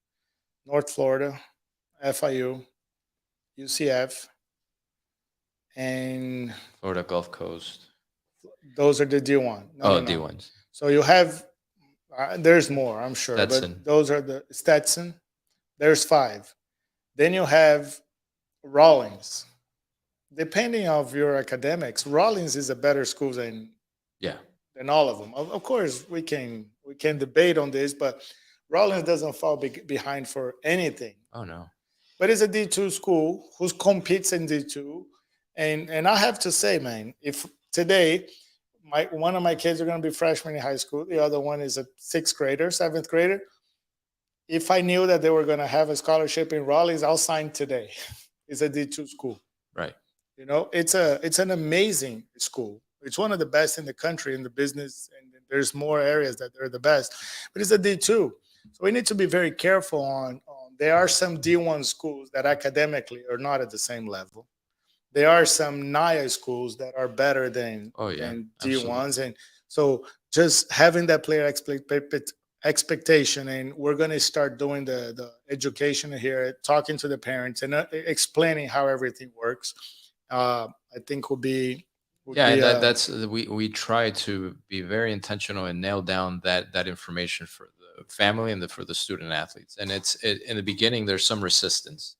North Florida, FIU, UCF, and Florida Gulf Coast. those are the D1. No. D1s. So you have, there's more, I'm sure, Stetson. but those are the Stetson. There's 5. Then you have Rawlings. Depending of your academics, Rawlings is a better school than all of them. Of course, we can debate on this, but Rawlings doesn't fall behind for anything. Oh no. But it's a D2 school who competes in D2, and I have to say, man, if today one of my kids are going to be freshmen in high school, the other one is a 6th grader, 7th grader. If I knew that they were going to have a scholarship in Rawlings, I'll sign today. It's a D2 school. Right. It's an amazing school. It's one of the best in the country in the business, and there's more areas that they're the best. But it's a D2. So we need to be very careful on there are some D1 schools that academically are not at the same level. There are some NAIA schools that are better than D1s. Absolutely. And so just having that player expectation, and we're going to start doing the education here, talking to the parents and explaining how everything works. I think that's we try to be very intentional and nail down that information for the family and for the student athletes. And in the beginning, there's some resistance,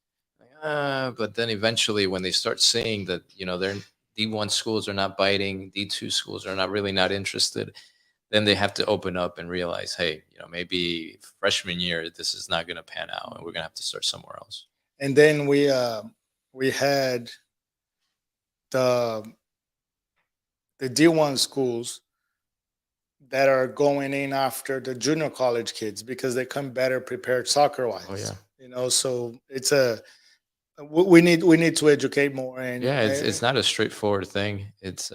but then eventually, when they start seeing that their D1 schools are not biting, D2 schools are not interested, then they have to open up and realize, hey, maybe freshman year this is not going to pan out, and we're going to have to start somewhere else. And then we had the D1 schools that are going in after the junior college kids because they come better prepared soccer wise. Oh yeah. So it's we need to educate more. And it's not a straightforward thing. It's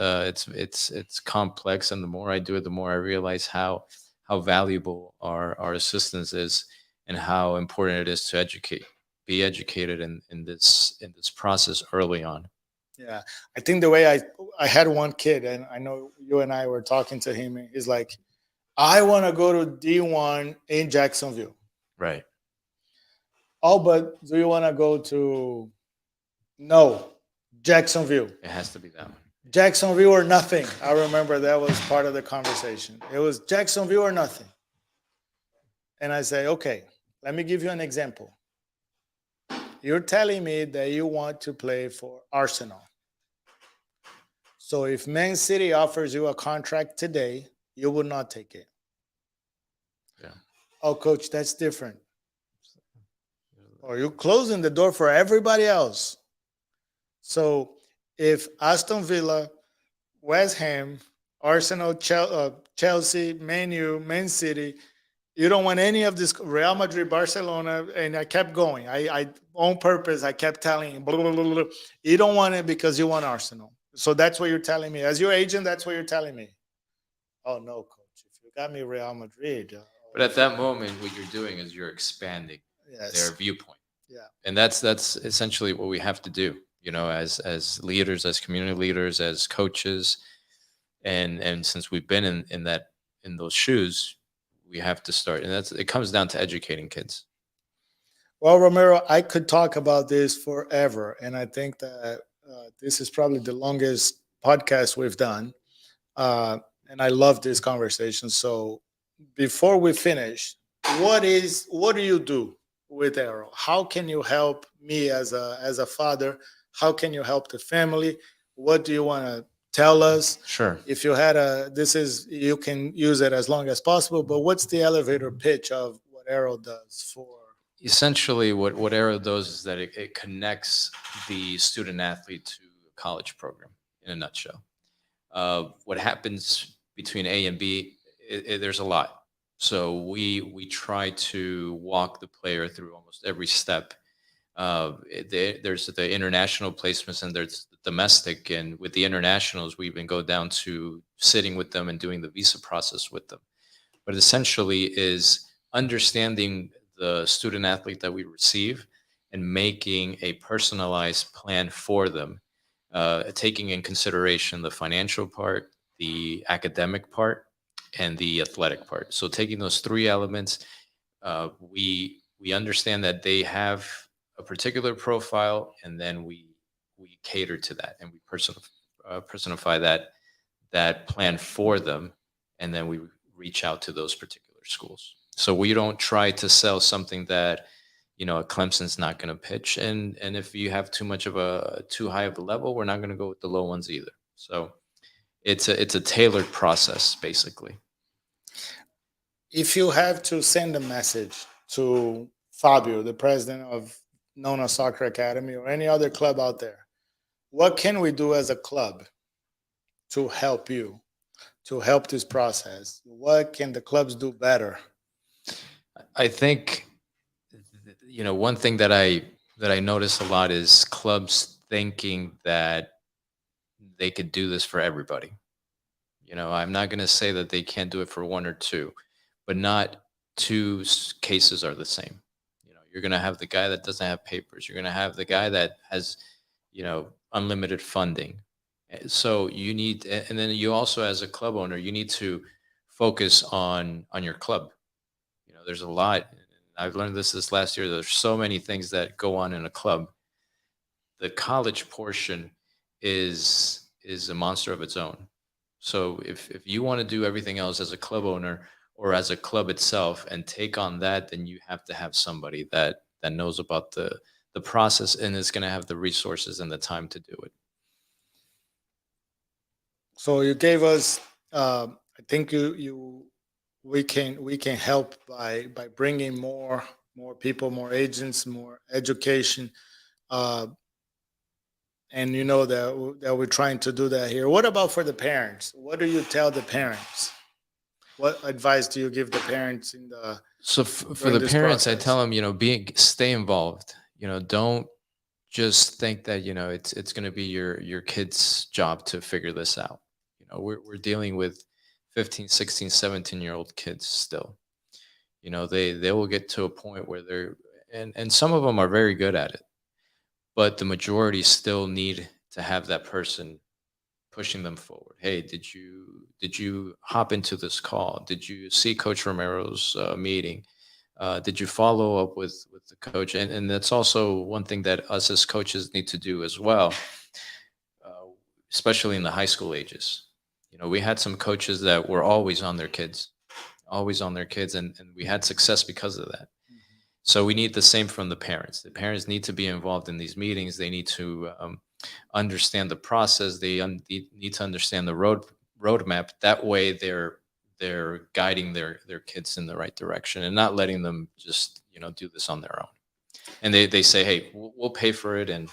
complex, and the more I do it, the more I realize how valuable our assistance is, and how important it is to be educated in this process early on. Yeah, I think the way I had one kid, and I know you and I were talking to him. He's like, I want to go to D1 in Jacksonville. Right. Oh, but do you want to go to? No, Jacksonville. It has to be that one. Jacksonville or nothing. I remember that was part of the conversation. It was Jacksonville or nothing. And I say, okay, let me give you an example. You're telling me that you want to play for Arsenal. So if Man City offers you a contract today, you would not take it. Yeah. Oh, coach, that's different. Or you're closing the door for everybody else. So if Aston Villa, West Ham, Arsenal, Chelsea, Man U, Man City, you don't want any of this, Real Madrid, Barcelona, and I kept going. I on purpose, I kept telling you, blah, blah, blah, blah. You don't want it because you want Arsenal. So that's what you're telling me. As your agent, that's what you're telling me. Oh, no, coach. If you got me Real Madrid. But at that moment, what you're doing is you're expanding their viewpoint. Yeah. And that's essentially what we have to do, as leaders, as community leaders, as coaches. And since we've been in those shoes, we have to start. And it comes down to educating kids. Well, Romero, I could talk about this forever. And I think that this is probably the longest podcast we've done. And I love this conversation. So before we finish, what do you do with Aero? How can you help me as a father? How can you help the family? What do you want to tell us? Sure. If you had you can use it as long as possible, but what's the elevator pitch of what Aero does for? essentially what Aero does is that it connects the student athlete to a college program in a nutshell. What happens between A and B, there's a lot. So we try to walk the player through almost every step. There's the international placements and there's the domestic. And with the internationals, we even go down to sitting with them and doing the visa process with them. But essentially is understanding the student athlete that we receive and making a personalized plan for them, taking in consideration the financial part, the academic part, and the athletic part. So taking those three elements, we understand that they have a particular profile, and then we cater to that, and we personify that plan for them, and then we reach out to those particular schools. So we don't try to sell something that a Clemson's not going to pitch, and if you have too high of a level, we're not going to go with the low ones either. So it's a tailored process basically. If you have to send a message to Fabio, the president of Nona Soccer Academy, or any other club out there, what can we do as a club to help you, to help this process? What can the clubs do better? I think one thing that I notice a lot is clubs thinking that they could do this for everybody. I'm not going to say that they can't do it for one or two, but not two cases are the same. You're going to have the guy that doesn't have papers. You're going to have the guy that has, unlimited funding. So you need, and then you also, as a club owner, you need to focus on your club. There's a lot. I've learned this last year. There's so many things that go on in a club. The college portion is a monster of its own. So if you want to do everything else as a club owner or as a club itself and take on that, then you have to have somebody that knows about the process and is going to have the resources and the time to do it. So you gave us. I think you we can help by bringing more people, more agents, more education, uh, and you know that we're trying to do that here. What about for the parents? What do you tell the parents? What advice do you give the parents in the So for during the this parents, I tell process? them, stay involved. Don't just think that it's going to be your kid's job to figure this out. We're dealing with 15, 16, 17-year-old kids still. They will get to a point where and some of them are very good at it, but the majority still need to have that person pushing them forward. Hey, did you hop into this call? Did you see Coach Romero's meeting? Did you follow up with the coach? And that's also one thing that us as coaches need to do as well, uh, especially in the high school ages. We had some coaches that were always on their kids, and we had success because of that. So we need the same from the parents. The parents need to be involved in these meetings. They need to understand the process. They need to understand the roadmap. That way, they're guiding their kids in the right direction and not letting them just do this on their own. And they say, hey, we'll pay for it. And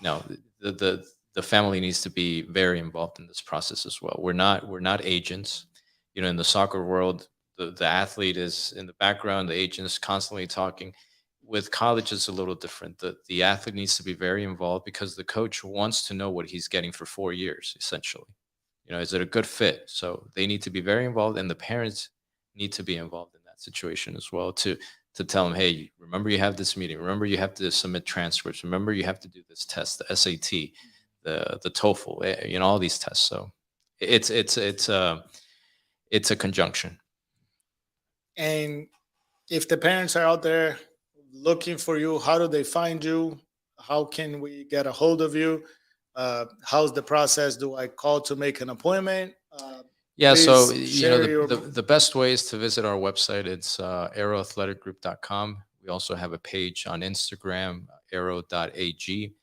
no, the family needs to be very involved in this process as well. We're not agents. In the soccer world, the athlete is in the background, the agent is constantly talking. With college, it's a little different. The athlete needs to be very involved because the coach wants to know what he's getting for 4 years, essentially. Is it a good fit? So they need to be very involved, and the parents need to be involved in that situation as well to tell them, hey, remember you have this meeting. Remember you have to submit transcripts. Remember you have to do this test, the SAT, the TOEFL, all these tests. So it's a conjunction. And if the parents are out there looking for you, how do they find you? How can we get a hold of you? How's the process? Do I call to make an appointment? Yeah, so Please share your. the best way is to visit our website. It's aeroathleticgroup.com. We also have a page on Instagram, aero.ag,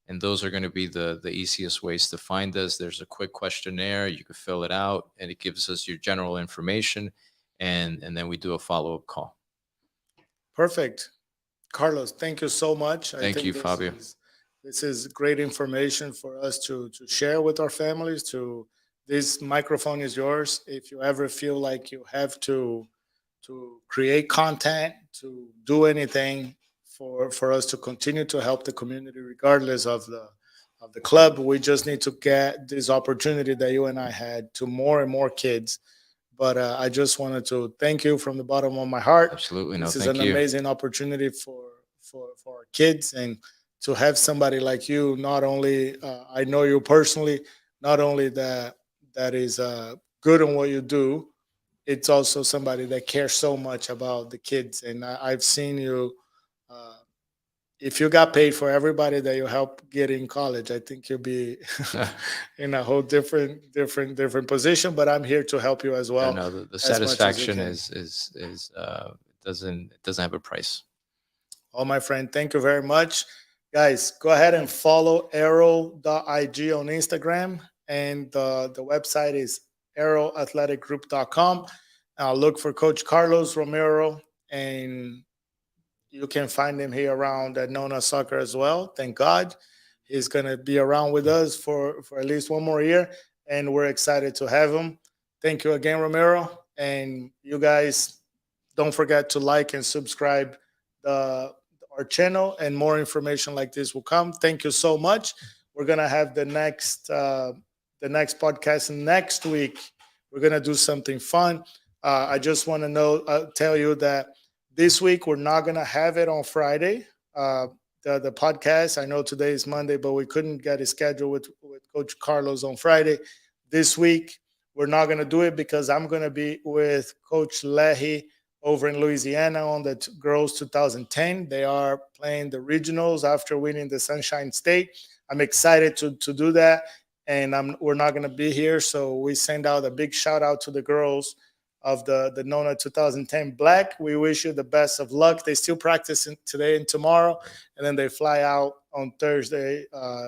and those are going to be the easiest ways to find us. There's a quick questionnaire. You can fill it out, and it gives us your general information, and then we do a follow-up call. Perfect. Carlos, thank you so much. I Thank think you, Fabio. this is great information for us to share with our families. To this microphone is yours. If you ever feel like you have to create content, to do anything for us to continue to help the community, regardless of the club, we just need to get this opportunity that you and I had to more and more kids. But I just wanted to thank you from the bottom of my heart. Absolutely. No, This is thank an you. amazing opportunity for our kids, and to have somebody like you. Not only I know you personally, not only that is good in what you do, it's also somebody that cares so much about the kids. And I've seen you. Uh, if you got paid for everybody that you help get in college, I think you'll be in a whole different position. But I'm here to help you as Yeah, well, no, the as much as we satisfaction can. is it doesn't have a price. Oh, my friend, thank you very much. Guys, go ahead and follow Aero.ig on Instagram. And the website is aeroathleticgroup.com. Look for Coach Carlos Romero, and you can find him here around at Nona Soccer as well. Thank God. He's going to be around with us for at least one more year, and we're excited to have him. Thank you again, Romero. And you guys, don't forget to like and subscribe the our channel, and more information like this will come. Thank you so much. We're gonna have the next podcast next week. We're gonna do something fun. I just want to tell you that this week we're not gonna have it on Friday. The podcast. I know today is Monday, but we couldn't get a schedule with Coach Carlos on Friday. This week we're not gonna do it because I'm gonna be with Coach Leahy over in Louisiana on the girls 2010. They are playing the regionals after winning the Sunshine State. I'm excited to do that, and we're not going to be here. So we send out a big shout out to the girls of the Nona 2010 Black. We wish you the best of luck. They still practice today and tomorrow, and then they fly out on Thursday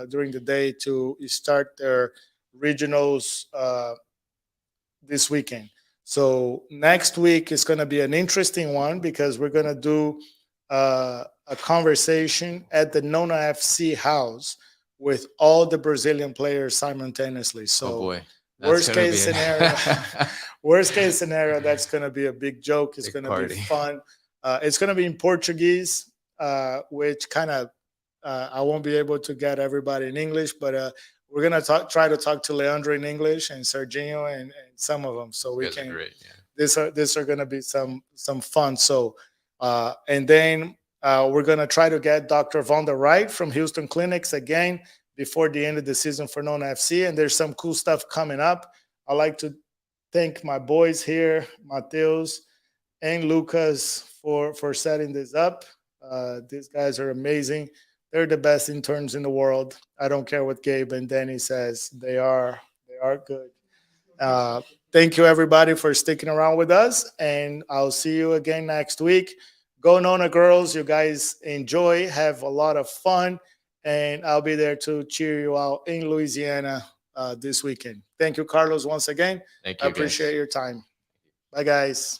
during the day to start their regionals this weekend. So next week is going to be an interesting one because we're going to do a conversation at the Nona FC house with all the Brazilian players simultaneously. Oh So boy, that's worst gonna case be scenario, a worst case scenario, that's going to be a big joke. It's big going to be party. fun. It's going to be in Portuguese, which kind of I won't be able to get everybody in English, but we're gonna try to talk to Leandro in English and Serginho and some of them, so You we guys are can. great. Yeah. These are gonna be some fun. So and then we're gonna try to get Dr. Von der Wright from Houston Clinics again before the end of the season for Nona FC, and there's some cool stuff coming up. I like to thank my boys here, Mateus and Lucas, for setting this up. These guys are amazing. They're the best interns in the world. I don't care what Gabe and Danny says. They are good. Uh, Thank you everybody for sticking around with us, and I'll see you again next week. Go Nona girls, you guys enjoy, have a lot of fun, and I'll be there to cheer you out in Louisiana this weekend. Thank you, Carlos, once again. Thank I you, guys. appreciate your time. Bye, guys.